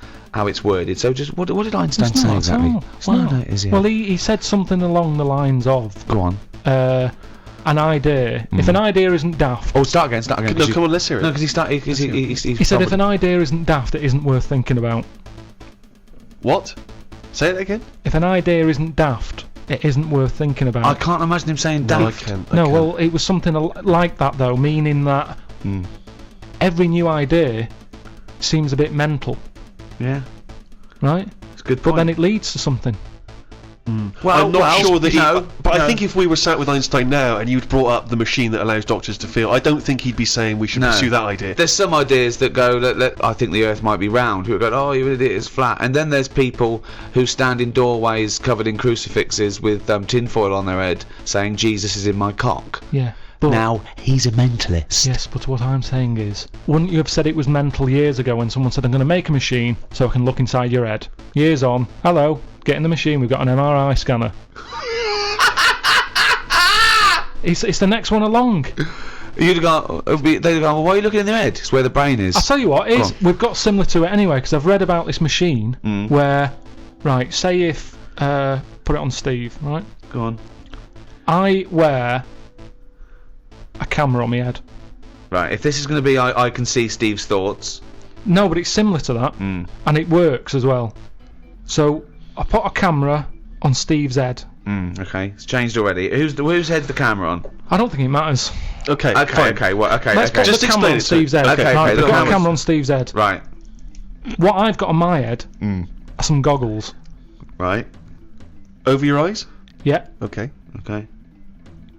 worded. So just what did Einstein It's say not at exactly? all. It's not, Wow. it is, yeah. Well, he said something along the lines of Go on. an idea. If an idea isn't daft, Oh, start again. No, come on, let's hear it. No, because he started. He he said if an idea isn't daft, it isn't worth thinking about. What? Say it again. If an idea isn't daft, it isn't worth thinking about. I can't imagine him saying No, I daft. can't. No, well, it was something like that though, meaning that every new idea seems a bit mental, Yeah, right? it's a good But point. then it leads to something. Well, I'm not sure that I no. think if we were sat with Einstein now and you'd brought up the machine that allows doctors to feel, I don't think he'd be saying we should pursue that idea. There's some ideas that go, I think the Earth might be round. Who go, oh, you idiot, it's flat. And then there's people who stand in doorways covered in crucifixes with tinfoil on their head, saying Jesus is in my cock. Yeah. But, Now he's a mentalist. yes, but what I'm saying is, wouldn't you have said it was mental years ago when someone said, I'm going to make a machine so I can look inside your head? Years on, hello, get in the machine, we've got an MRI scanner. It's the next one along. You'd go, they'd go, well, why are you looking in their head? It's where the brain is. I'll tell you what, we've got similar to it anyway, because I've read about this machine where, right, say if, put it on Steve, right? Go on. I wear a camera on my head. Right, if this is going to be I can see Steve's thoughts. No, but it's similar to that, and it works as well. So, I put a camera on Steve's head. Okay, it's changed already. Whose head's the camera on? I don't think it matters. Okay, Okay, fine. okay, well, okay, Let's okay. put Just the camera explain on it to Steve's head. Okay, right, okay, put the a camera on Steve's head. Right, What I've got on my head are some goggles. right, Over your eyes? Yeah. Okay. okay.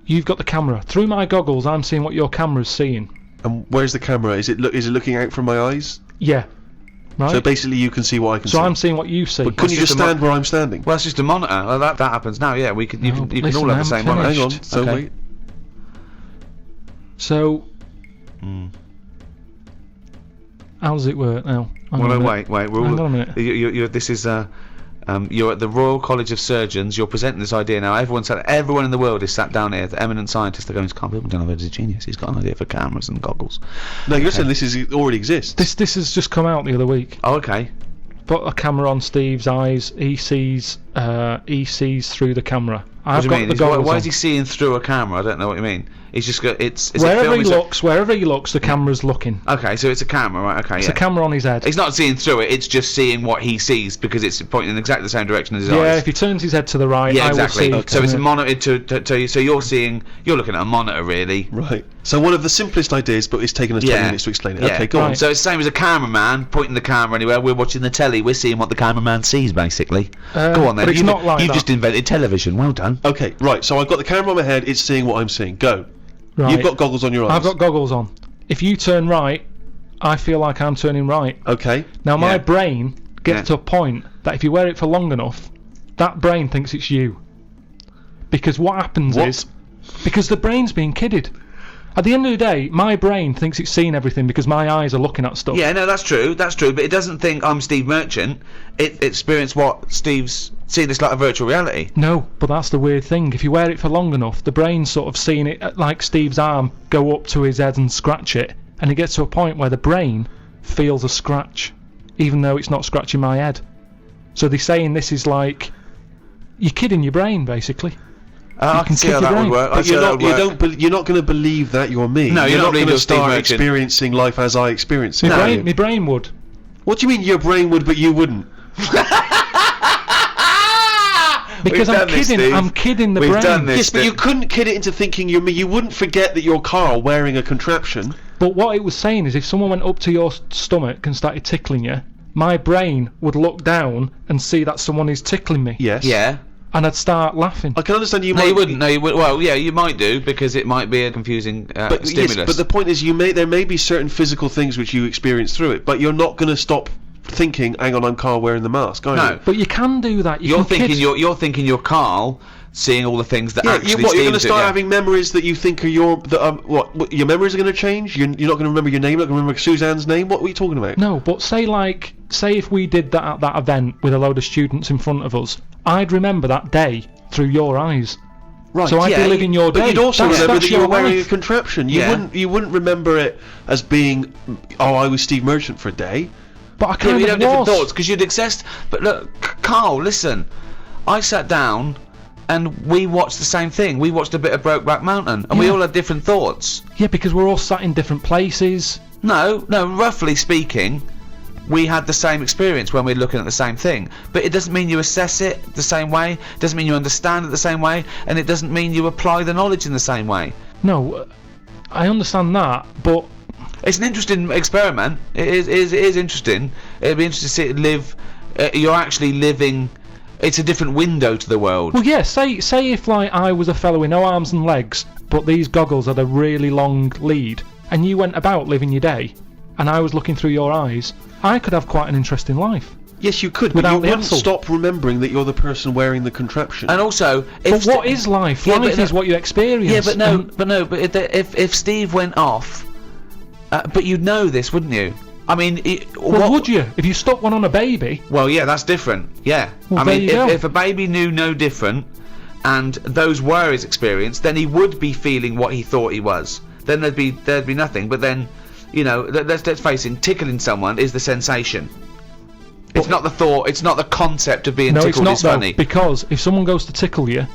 You've got the camera. Through my goggles, I'm seeing what your camera's seeing. And where's the camera? Is it looking out from my eyes? Yeah. Right? So basically you can see what I can see. So I'm seeing what you see. But couldn't you just stand where I'm standing? Well, it's just a monitor. Well, that happens now. Yeah, we can. You No, can listen, all have the I'm same finished. monitor. Hang on. So Okay. wait. So... How does it work now? Hang on a Well, minute. wait. We're Hang all, on a minute. you're, this is you're at the Royal College of Surgeons. You're presenting this idea now. Everyone in the world is sat down here. The eminent scientists are going, can't believe Donovan is a genius. He's got an idea for cameras and goggles. No, you're saying it already exists. This has just come out the other week. Oh, okay. Put a camera on Steve's eyes. He sees through the camera. What I've do you got mean? the goggles Why on. is he seeing through a camera? I don't know what you mean. He's just got it's Wherever he looks, the camera's looking. Okay, so it's a camera, right? Okay, It's yeah. a camera on his head. He's not seeing through it. It's just seeing what he sees because it's pointing in exactly the same direction as his Yeah, eyes. if he turns his head to the right, Yeah, I exactly. will see. So it's monitored to you. So you're looking at a monitor, really. Right. So one of the simplest ideas, but it's taken us 20 minutes to explain it. Yeah. Okay, go on. Right. So it's the same as a cameraman pointing the camera anywhere. We're watching the telly. We're seeing what the cameraman sees, basically. Go on then. but it's not like You've that. just invented television. Well done. Okay, right. So I've got the camera on my head. It's seeing what I'm seeing. Go. Right. You've got goggles on your eyes. I've got goggles on. If you turn right, I feel like I'm turning right. Okay. Now my Yeah. brain gets Yeah. to a point that if you wear it for long enough, that brain thinks it's you. Because what happens What? is, because the brain's being kidded. At the end of the day, my brain thinks it's seen everything because my eyes are looking at stuff. Yeah, no, that's true. But it doesn't think I'm Steve Merchant. It experienced what Steve's seeing. It's like a virtual reality. No, but that's the weird thing. If you wear it for long enough, the brain's sort of seeing it like Steve's arm go up to his head and scratch it, and it gets to a point where the brain feels a scratch, even though it's not scratching my head. So they're saying this is like you're kidding your brain, basically. I can see kick how your that would brain. work. I But see you're how not. that You would work. don't. You're not going to believe that you're me. No, you're not not believing going to you're Steve start Merchant. experiencing life as I experience it. No. are you? My brain would. What do you mean your brain would, but you wouldn't? Because We've I'm done this, kidding. Steve. I'm kidding the We've brain. done this. Yes, but you couldn't kid it into thinking you're me. You wouldn't forget that you're Carl wearing a contraption. But what it was saying is if someone went up to your stomach and started tickling you, my brain would look down and see that someone is tickling me. Yes. Yeah. And I'd start laughing. I can understand you. No, might you wouldn't. No, you would. Well, yeah, you might do because it might be a confusing But stimulus. yes, but the point is, there may be certain physical things which you experience through it, but you're not going to stop thinking, "Hang on, I'm Carl wearing the mask." Are No. you? But you can do that. You you're can thinking kid- you're thinking you're Carl, seeing all the things that Yeah, actually. you're going to Steve start did, yeah. having memories that you think are your. What your memories are going to change? You're not going to remember your name. You're not going to remember Suzanne's name. What were you talking about? No, but say if we did that at that event with a load of students in front of us, I'd remember that day through your eyes. Right. So I'd yeah, be living your day. But you'd also remember that's that you were your wearing a life. contraption. You Yeah. wouldn't remember it as being, "Oh, I was Steve Merchant for a day." But I Yeah, kind you'd of have different was. thoughts because you'd access. But look, Carl, listen. I sat down and we watched the same thing. We watched a bit of Brokeback Mountain, and we Yeah. all had different thoughts. Yeah, because we're all sat in different places. No, roughly speaking, we had the same experience when we were looking at the same thing. But it doesn't mean you assess it the same way, it doesn't mean you understand it the same way, and it doesn't mean you apply the knowledge in the same way. No, I understand that, but It's an interesting experiment. It is interesting. It'd be interesting to see it live. You're actually living It's a different window to the world. Well, yeah. Say if like I was a fellow with no arms and legs, but these goggles had a really long lead, and you went about living your day, and I was looking through your eyes, I could have quite an interesting life. Yes, you could, but Without you the wouldn't hassle. stop remembering that you're the person wearing the contraption. And also, But what is life? Yeah, Life but is what you experience. Yeah, but no, and- if Steve went off, but you'd know this, wouldn't you? I mean, Well, would you? If you stuck one on a baby. Well, yeah, that's different. Yeah, Well, I there mean, you go. if a baby knew no different, and those were his experience, then he would be feeling what he thought he was. Then there'd be nothing. But then, let's face it, tickling someone is the sensation. It's not the thought. It's not the concept of being No, tickled. it's not is funny. though, because if someone goes to tickle you,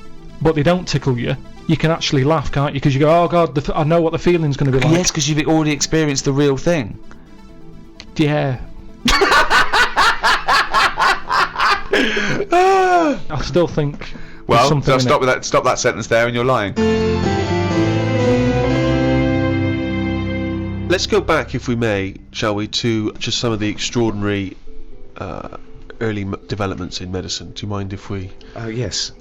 but they don't tickle you, you can actually laugh, can't you? Because you go, oh god, I know what the feeling's going to be like. Yes, because you've already experienced the real thing. Yeah. I still think. there's Well, something so in stop it. with that. Stop that sentence there, and you're lying. Let's go back, if we may, shall we, to just some of the extraordinary early developments in medicine. Do you mind if we Yes.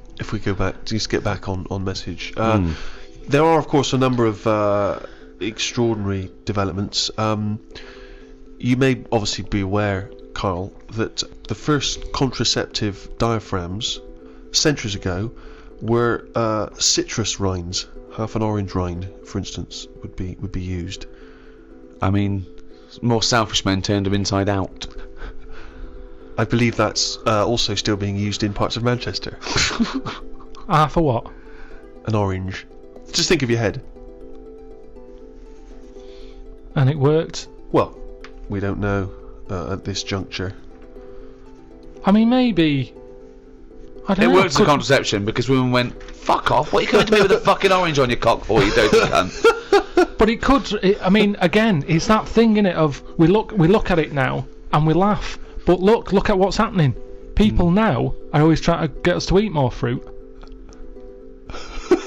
go back, just get back on message? There are, of course, a number of extraordinary developments. You may obviously be aware, Carl, that the first contraceptive diaphragms, centuries ago, were citrus rinds. Half an orange rind, for instance, would be used. I mean, more selfish men turned them inside out. I believe that's also still being used in parts of Manchester. For what? An orange. Just think of your head. And it worked. Well, we don't know at this juncture. I mean, maybe. I don't It know. worked as a contraception because women went, fuck off, what are you coming to me with a fucking orange on your cock for, you dirty cunt? But it could. I mean, again, it's that thing in it of we look at it now and we laugh. But look at what's happening. People now are always trying to get us to eat more fruit.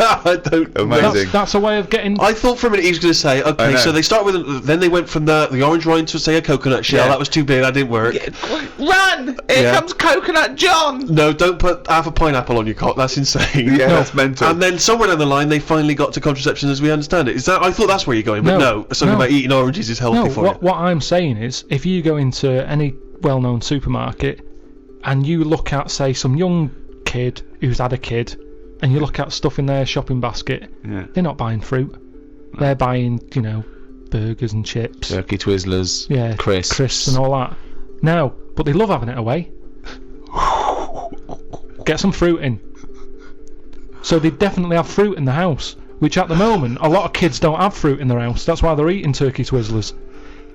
I don't know. Amazing. That's a way of getting. I thought for a minute he was going to say, I okay, know. so they start with, then they went from the orange rind to, say, a coconut shell. Yeah. That was too big, that didn't work. Run! Here Yeah. comes Coconut John! No, don't put half a pineapple on your cock, that's insane. Yeah, that's mental. And then somewhere down the line they finally got to contraception as we understand it. Is that, I thought that's where you're going, but no, something about eating oranges is healthy No, for you. what I'm saying is, if you go into any well-known supermarket and you look at, say, some young kid who's had a kid, and you look at stuff in their shopping basket, Yeah. they're not buying fruit. They're buying, burgers and chips. Turkey Twizzlers, Yeah, crisps. and all that. No, but they love having it away. Get some fruit in. So they definitely have fruit in the house, which at the moment, a lot of kids don't have fruit in their house. That's why they're eating Turkey Twizzlers.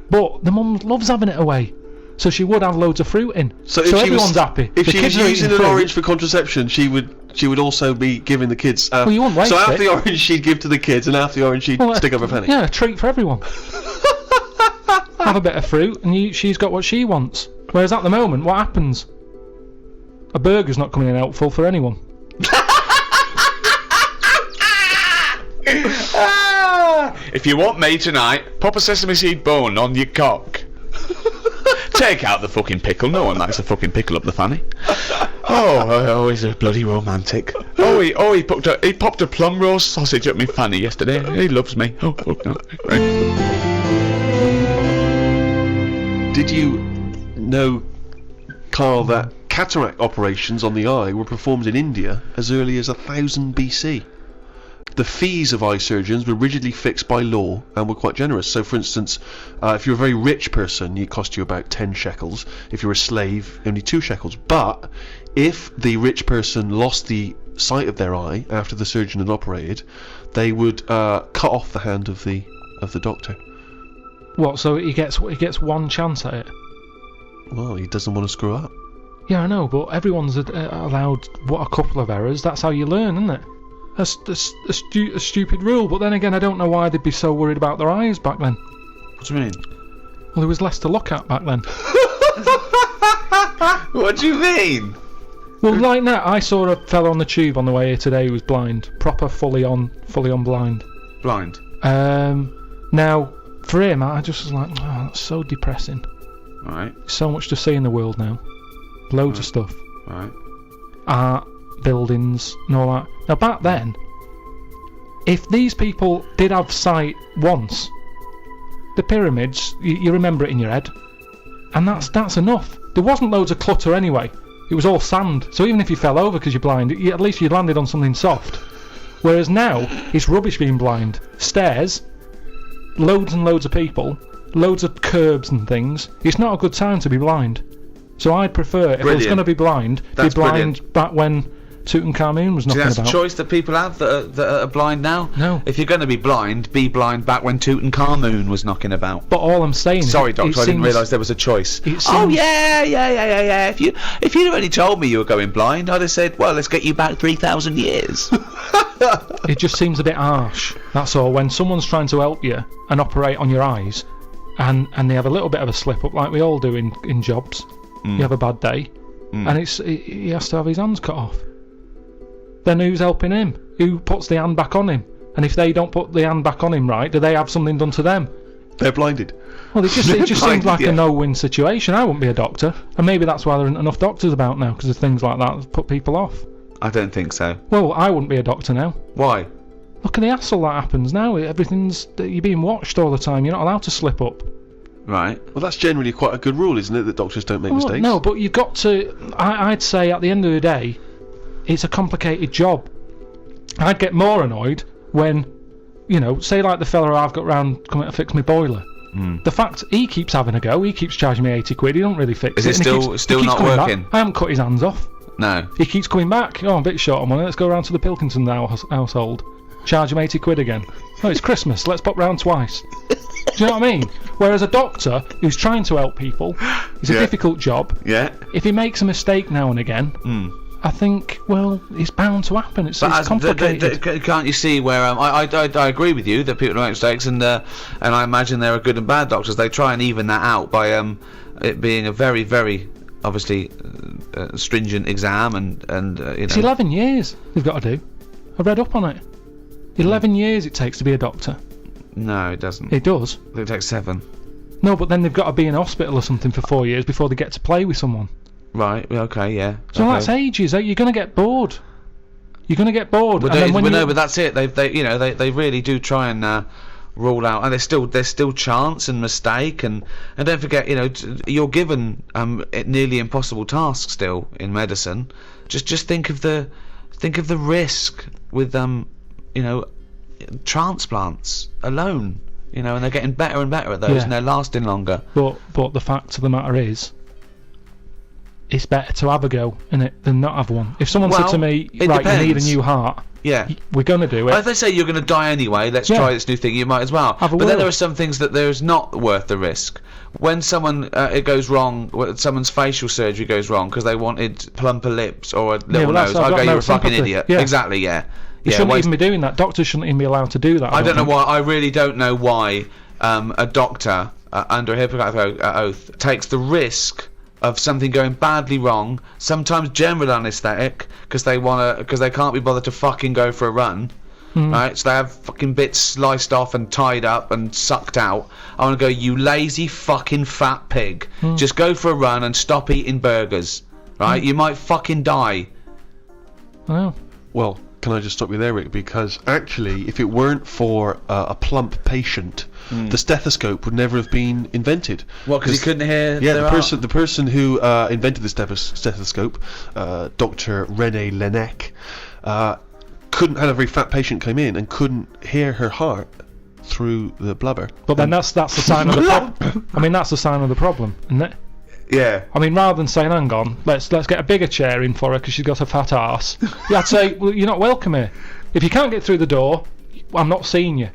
But the mum loves having it away. So she would have loads of fruit in. So if she everyone's was, happy. If The she was kids are using eating an fruit. orange for contraception, she would also be giving the kids. Well, you wouldn't waste so half it. the orange she'd give to the kids, and half the orange she'd stick up her penny. Yeah, a treat for everyone. Have a bit of fruit, and she's got what she wants. Whereas at the moment, what happens? A burger's not coming in helpful for anyone. If you want me tonight, pop a sesame seed bone on your cock. Take out the fucking pickle. No one likes a fucking pickle up the fanny. Oh, he's a bloody romantic. He popped a plum roast sausage up my fanny yesterday. He loves me. Oh, fuck no. Did you know, Carl, that cataract operations on the eye were performed in India as early as 1000 BC? The fees of eye surgeons were rigidly fixed by law and were quite generous. So, for instance, if you're a very rich person, it cost you about 10 shekels. If you're a slave, only 2 shekels. But if the rich person lost the sight of their eye after the surgeon had operated, they would cut off the hand of the doctor. What? So he gets one chance at it? Well, he doesn't want to screw up. Yeah, I know, but everyone's allowed a couple of errors. That's how you learn, isn't it? That's a stupid rule. But then again, I don't know why they'd be so worried about their eyes back then. What do you mean? Well, there was less to look at back then. What do you mean? Well, like now, I saw a fella on the tube on the way here today who was blind, proper fully on blind. Blind. Now for him, I just was like, oh, that's so depressing. Right. So much to see in the world now, loads of stuff. Right. art, buildings, and all that. Now, back then, if these people did have sight once, the pyramids, you remember it in your head, and that's enough. There wasn't loads of clutter anyway. It was all sand, so even if you fell over because you're blind, at least you landed on something soft. Whereas now, it's rubbish being blind. Stairs, loads and loads of people, loads of curbs and things. It's not a good time to be blind. So I'd prefer, if I was going to be blind, That's be blind brilliant. back when Tutankhamun was knocking That's about. a choice that people have that are blind now. No. If you're going to be blind back when Tutankhamun was knocking about. But all I'm saying is... Sorry, it Doctor, I didn't seems- realise there was a choice. it Oh seems- yeah. If you'd already told me you were going blind, I'd have said, well, let's get you back 3,000 years. It just seems a bit harsh, that's all. When someone's trying to help you and operate on your eyes, and they have a little bit of a slip up, like we all do in jobs. You have a bad day, and he has to have his hands cut off. Then who's helping him? Who puts the hand back on him? And if they don't put the hand back on him right, do they have something done to them? They're blinded. Well, it just seems Blinded, like yeah. a no-win situation. I wouldn't be a doctor, and maybe that's why there aren't enough doctors about now, because of things like that that put people off. I don't think so. Well, I wouldn't be a doctor now. Why? Look at the hassle that happens now. You're being watched all the time. You're not allowed to slip up. Right. Well, that's generally quite a good rule, isn't it, that doctors don't make Well, mistakes? no, but you've got to... I'd say at the end of the day, it's a complicated job. I'd get more annoyed when, say like the fella I've got round coming to fix my boiler. The fact he keeps having a go, he keeps charging me 80 quid, he don't really fix Is it and he still keeps not coming working? back. I haven't cut his hands off. No. He keeps coming back. Oh, I'm a bit short on money, let's go round to the Pilkington household. Charge him 80 quid again. Oh, it's Christmas, let's pop round twice. Do you know what I mean? Whereas a doctor who's trying to help people, it's a difficult job. Yeah. If he makes a mistake now and again, I think, well, it's bound to happen. It's complicated. Can't you see where I agree with you that people make mistakes, and I imagine there are good and bad doctors. They try and even that out by it being a very, very obviously stringent exam, and It's 11 years they've got to do. I read up on it. 11 years it takes to be a doctor. No, it doesn't. It does. It takes 7. No, but then they've got to be in a hospital or something for 4 years before they get to play with someone. Right. Okay. Yeah. So okay. that's ages. You're going to get bored. You're going to get bored. Well, and then when no, but that's it. They really do try and rule out, and there's still chance and mistake, and don't forget, you're given nearly impossible tasks still in medicine. Just think of the risk with transplants alone. And they're getting better and better at those, Yeah. and they're lasting longer. But the fact of the matter is, it's better to have a go, innit, than not have one. If someone said to me, it right, you need a depends. new heart, Yeah. we're going to do If it. they say you're going to die anyway, let's Yeah. try this new thing, you might as well. Have a But then whirl. there are some things that there's not worth the risk. When someone, it goes wrong, someone's facial surgery goes wrong because they wanted plumper lips or a little well, that's- nose, I've I'll got go, no you're a fucking sympathy. idiot. Yeah. Exactly, yeah. You Yeah, shouldn't waste- even be doing that. Doctors shouldn't even be allowed to do that. I don't know think. why, I really don't know why a doctor under a Hippocratic oath takes the risk of something going badly wrong, sometimes general anaesthetic, because they can't be bothered to fucking go for a run. Right, so they have fucking bits sliced off and tied up and sucked out. I want to go, you lazy fucking fat pig. Just go for a run and stop eating burgers. Right, you might fucking die. Oh. Well, can I just stop you there, Rick? Because actually, if it weren't for a plump patient, the stethoscope would never have been invented. What? Because he couldn't hear. Yeah, their the person who invented the stethoscope, Dr. René Laennec, couldn't have a very fat patient come in and couldn't hear her heart through the blubber. But then that's the sign of the problem. I mean, that's the sign of the problem, isn't it? Yeah. I mean, rather than saying, hang on, let's get a bigger chair in for her because she's got a fat arse, I'd say, well, you're not welcome here. If you can't get through the door, I'm not seeing you.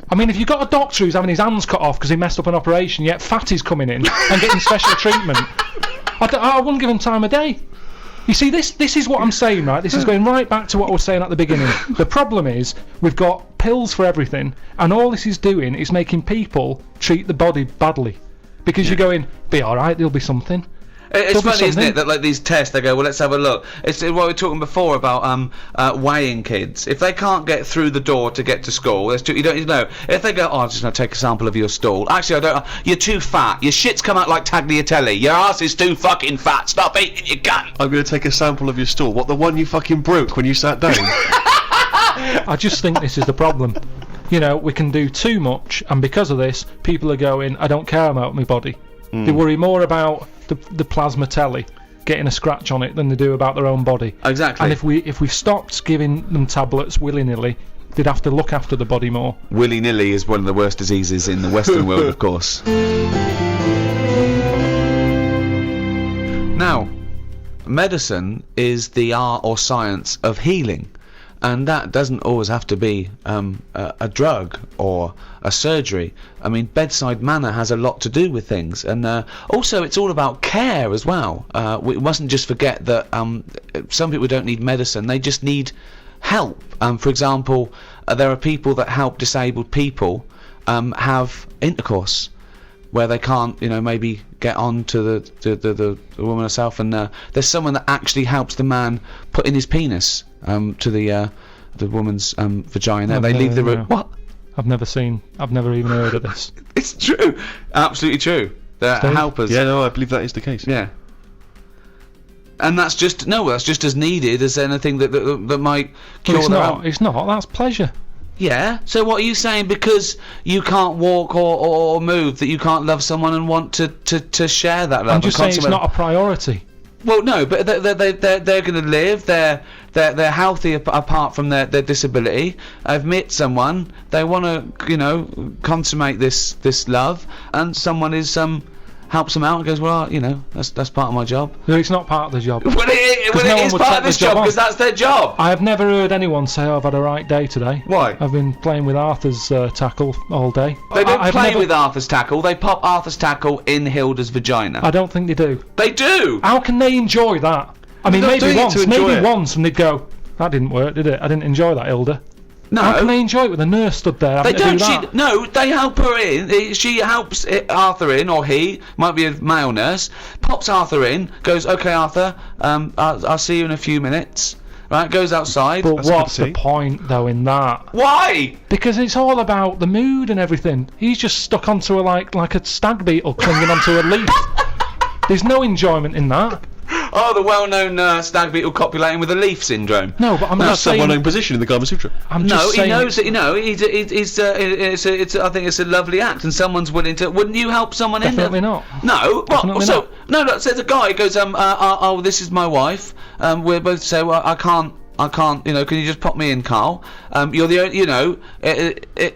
I mean, if you've got a doctor who's having his hands cut off because he messed up an operation, yet fatty's coming in and getting special treatment, I wouldn't give him time of day. You see, this is what I'm saying, right? This is going right back to what I was saying at the beginning. The problem is, we've got pills for everything, and all this is doing is making people treat the body badly. Because you're going, be alright, there'll be something. It's There'll be funny, isn't something. it, that like these tests, they go, well, let's have a look. It's what we were talking before about weighing kids. If they can't get through the door to get to school, you don't know. If they go, I'm just going to take a sample of your stool. Actually, I don't. You're too fat. Your shit's come out like tagliatelle. Your ass is too fucking fat. Stop eating, you cunt. I'm going to take a sample of your stool. What, the one you fucking broke when you sat down? I just think this is the problem. You know, we can do too much, and because of this, people are going, I don't care about my body. They worry more about the plasma telly getting a scratch on it than they do about their own body. Exactly. And if we stopped giving them tablets willy-nilly, they'd have to look after the body more. Willy-nilly is one of the worst diseases in the Western world, of course. Now, medicine is the art or science of healing. And that doesn't always have to be a drug or a surgery. I mean, bedside manner has a lot to do with things, and also it's all about care as well. We mustn't just forget that some people don't need medicine; they just need help. For example, there are people that help disabled people have intercourse where they can't, maybe get on to the woman herself, and there's someone that actually helps the man put in his penis to the woman's vagina. They leave the room. What? I've never even heard of this. It's true, absolutely true. They're Steve? helpers. Yeah, no, I believe that is the case. Yeah. And that's just as needed as anything that might cure It's their not. own- It's not. That's pleasure. Yeah. So what are you saying? Because you can't walk or move, that you can't love someone and want to share that love? I'm just saying it's not a priority. Well, no, but they're going to live. They're healthy apart from their disability. I've met someone. They want to consummate this love, and someone helps them out and goes, well, that's part of my job. No, it's not part of the job. Well, it no one is would part take of this the job job on. because that's their job. I have never heard anyone say, I've had a right day today. Why? I've been playing with Arthur's tackle all day. They don't I've play never- with Arthur's tackle. They pop Arthur's tackle in Hilda's vagina. I don't think they do. They do. How can they enjoy that? I mean, They're not maybe doing it to enjoy it. once, and they'd go, that didn't work, did it? I didn't enjoy that, Hilda. No. How can they enjoy it with a nurse stood there They having to don't. do that? They help her in. She helps Arthur in, or he might be a male nurse. Pops Arthur in. Goes, okay, Arthur. I'll see you in a few minutes. Right. Goes outside. But That's good what's to the see. point, though, in that? Why? Because it's all about the mood and everything. He's just stuck onto like a stag beetle clinging onto a leaf. There's no enjoyment in that. Oh, the well-known stag beetle copulating with a leaf syndrome. No, but I'm That's just the saying. one-known position in the Kama Sutra. I'm No, just he saying, knows that. I think it's a lovely act, and someone's willing to. Wouldn't you help someone Definitely in? not. No. Definitely So no. Look, says a guy goes. Oh, this is my wife. We're both say, well, I can't. Can you just pop me in, Carl? You're the only.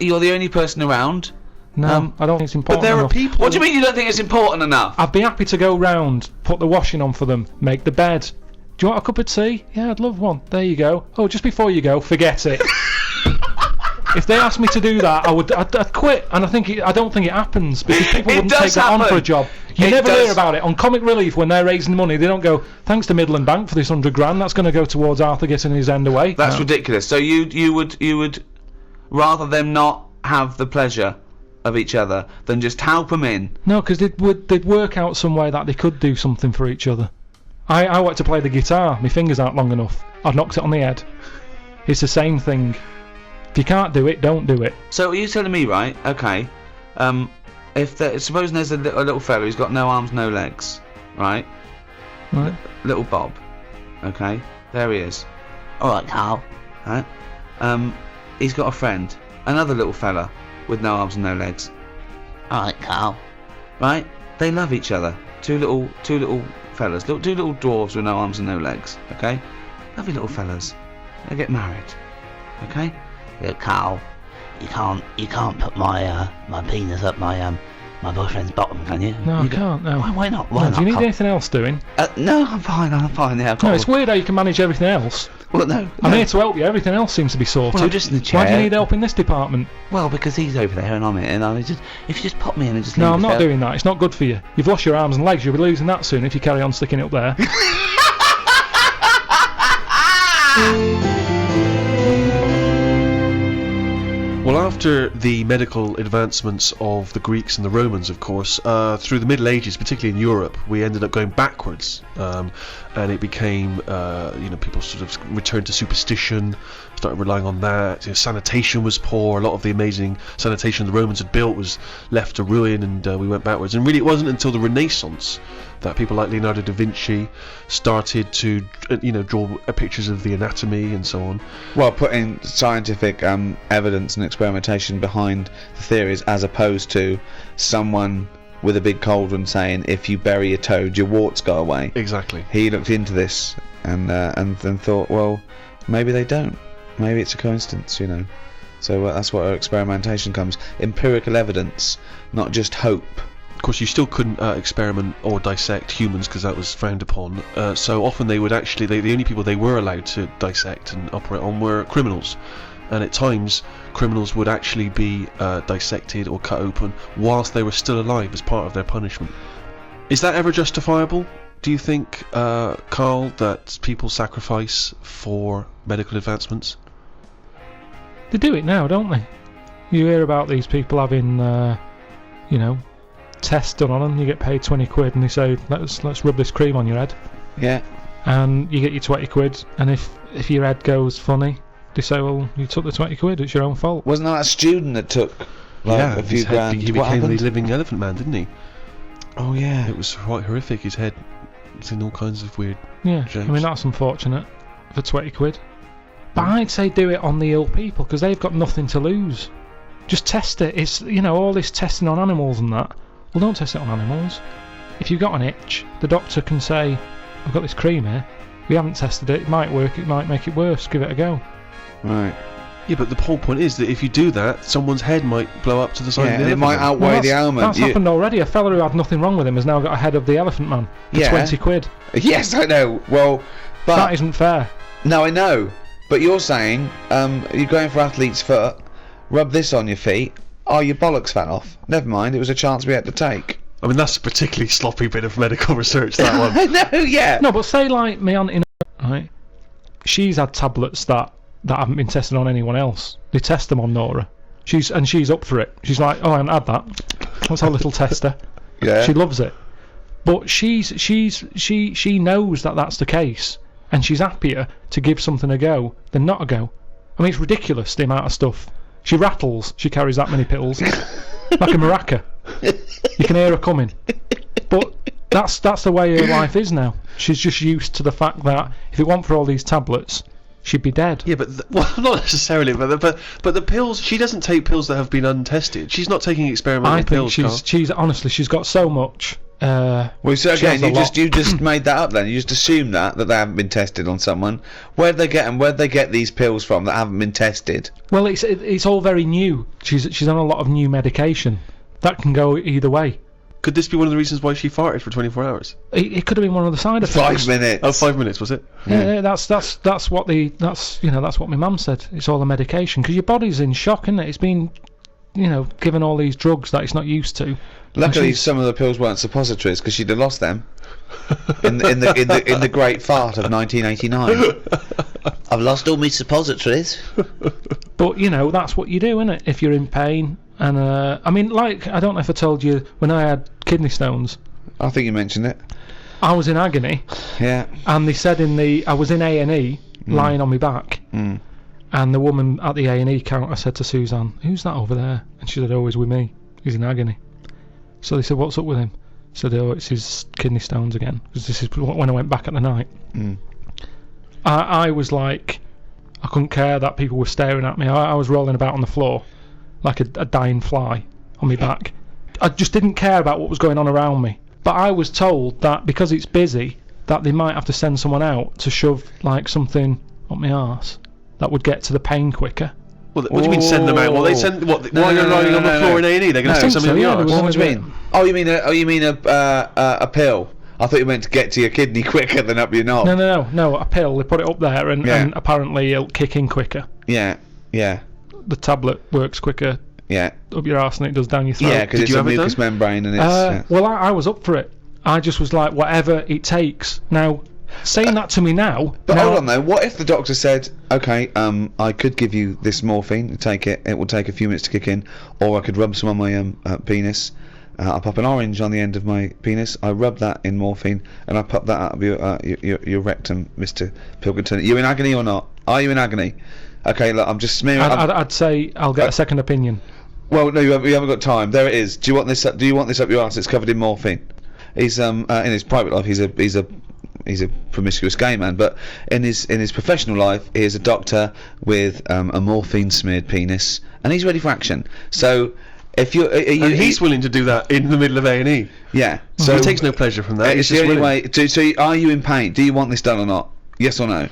You're the only person around. No, I don't think it's important But there are enough. people. What do you mean you don't think it's important enough? I'd be happy to go round, put the washing on for them, make the bed. Do you want a cup of tea? Yeah, I'd love one. There you go. Oh, just before you go, forget it. If they asked me to do that, I'd quit. And I don't think it happens because people It wouldn't does take that on happen. for a job. You It never does. hear about it on Comic Relief when they're raising money. They don't go, thanks to Midland Bank for this $100,000. That's going to go towards Arthur getting his end away. That's No. ridiculous. So you would rather them not have the pleasure of each other than just help them in. No, because they'd work out some way that they could do something for each other. I want to play the guitar. My fingers aren't long enough. I've knocked it on the head. It's the same thing. If you can't do it, don't do it. So are you telling me, right? Okay. Supposing there's a little fella who's got no arms, no legs, right? Right? Little Bob. Okay. There he is. All right, Carl. Right. He's got a friend, another little fella with no arms and no legs. All right, Carl. Right. They love each other. Two little fellas, two little dwarves with no arms and no legs. Okay. Lovely little fellas. They get married. Okay. Yeah, Carl, you can't put my my penis up my boyfriend's bottom, can you? No, I can't. No. Why not? No, Why do not? you need Carl? anything else doing? No, I'm fine. Yeah, I've got No, it's weird how you can manage everything else. Well, no. I'm here to help you. Everything else seems to be sorted. Well, I'm just in the Why do you chair. need help in this department? Well, because he's over there and I'm here, and if you just pop me in and just No, leave I'm the not fella- doing that. It's not good for you. You've lost your arms and legs. You'll be losing that soon if you carry on sticking it up there. Well, after after the medical advancements of the Greeks and the Romans, of course, through the Middle Ages, particularly in Europe, we ended up going backwards, and it became, people sort of returned to superstition, started relying on that. Sanitation was poor. A lot of the amazing sanitation the Romans had built was left to ruin, and we went backwards. And really, it wasn't until the Renaissance that people like Leonardo da Vinci started to, draw pictures of the anatomy and so on. Well, putting scientific evidence and experimentation behind the theories, as opposed to someone with a big cauldron saying, if you bury a toad, your warts go away. Exactly. He looked into this and then thought, well, maybe they don't. Maybe it's a coincidence, So that's where experimentation comes. Empirical evidence, not just hope. Of course, you still couldn't experiment or dissect humans because that was frowned upon. So often they would actually, the only people they were allowed to dissect and operate on were criminals. And at times, criminals would actually be dissected or cut open whilst they were still alive as part of their punishment. Is that ever justifiable? Do you think, Carl, that people sacrifice for medical advancements? They do it now, don't they? You hear about these people having, tests done on them. You get paid 20 quid and they say, let's rub this cream on your head. Yeah. And you get your 20 quid, and if your head goes funny, they say, well, you took the 20 quid, it's your own fault. Wasn't that a student that took a few grand? He became the living elephant man, didn't he? Oh, yeah. It was quite horrific. His head was in all kinds of weird shapes. I mean, that's unfortunate for 20 quid. But I'd say do it on the ill people, because they've got nothing to lose. Just test it. It's, all this testing on animals and that. Well, don't test it on animals. If you've got an itch, the doctor can say, I've got this cream here. We haven't tested it. It might work. It might make it worse. Give it a go. Right. Yeah, but the whole point is that if you do that, someone's head might blow up to the side of the and elephant it might man. outweigh the ailment. That's happened already. A fella who had nothing wrong with him has now got a head of the elephant man for 20 quid. Yes, I know. Well, but That isn't fair. No, I know. But you're saying you're going for athlete's foot. Rub this on your feet. Oh, your bollocks fell off. Never mind. It was a chance we had to take. I mean, that's a particularly sloppy bit of medical research, that one. I know. Yeah. No, but say like my aunt, right? She's had tablets that haven't been tested on anyone else. They test them on Nora. She's up for it. She's like, oh, I haven't had that. What's our little tester? Yeah. She loves it. But she knows that that's the case, and she's happier to give something a go than not a go. I mean, it's ridiculous the amount of stuff. She rattles. She carries that many pills, like a maraca. You can hear her coming. But that's the way her life is now. She's just used to the fact that if it weren't for all these tablets, she'd be dead. Yeah, but well, not necessarily. But the pills. She doesn't take pills that have been untested. She's not taking experimental pills. I think she's honestly, she's got so much. Well, so again, you just made that up. Then you just assume that they haven't been tested on someone. Where'd they get them? Where'd they get these pills from that haven't been tested? Well, it's all very new. She's on a lot of new medication. That can go either way. Could this be one of the reasons why she farted for 24 hours? It could have been one of the side effects. 5 minutes. Oh, 5 minutes, was it? Yeah, that's what my mum said. It's all the medication, because your body's in shock, isn't it? It's been, given all these drugs that it's not used to. Luckily, some of the pills weren't suppositories, because she'd have lost them in the great fart of 1989. I've lost all my suppositories. But that's what you do, innit? If you're in pain, and I mean, like, I don't know if I told you when I had kidney stones. I think you mentioned it. I was in agony. Yeah. And they said I was in A&E, lying on my back. Mm. And the woman at the A&E counter said to Suzanne, "Who's that over there?" And she said, "Oh, he's with me. He's in agony." So they said, "What's up with him?" I said, "Oh, it's his kidney stones again." Because this is when I went back at the night. Mm. I was like, I couldn't care that people were staring at me. I was rolling about on the floor like a dying fly on my back. I just didn't care about what was going on around me. But I was told that because it's busy, that they might have to send someone out to shove like something up my arse that would get to the pain quicker. Well, what do you mean send them out? Well, they send while you're lying on the floor in A&E, they're going to stick something in the arse. What do you mean? Oh, you mean a pill? I thought you meant to get to your kidney quicker than up your knob. No, a pill. They put it up there, and apparently it'll kick in quicker. Yeah. The tablet works quicker. Yeah. Up your arse than it does down your throat. Yeah, because it's a mucous membrane, and it's. Well, I was up for it. I just was like, whatever it takes. Now, saying that to me now. But now, hold on though, what if the doctor said, okay, I could give you this morphine, take it, it will take a few minutes to kick in, or I could rub some on my penis, I pop an orange on the end of my penis, I rub that in morphine, and I pop that out of your rectum, Mr. Pilkington. Are you in agony or not? Are you in agony? Okay, look, I'm just smearing... I'd say I'll get a second opinion. Well, no, you haven't got time. There it is. Do you want this up your arse? It's covered in morphine. He's in his private life, he's a promiscuous gay man, but in his professional life, he is a doctor with a morphine smeared penis, and he's ready for action. So, if you're, and he's willing to do that in the middle of A&E. Yeah. So he takes no pleasure from that. It's the only way. So, are you in pain? Do you want this done or not? Yes or no?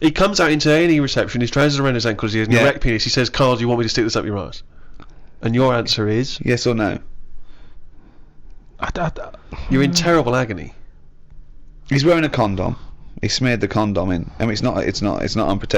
He comes out into A&E reception. His trousers around his ankles. He has an erect penis. He says, "Carl, do you want me to stick this up your arse?" And your answer is yes or no. You're in terrible agony. He's wearing a condom. He smeared the condom in. I mean, it's not unprotected.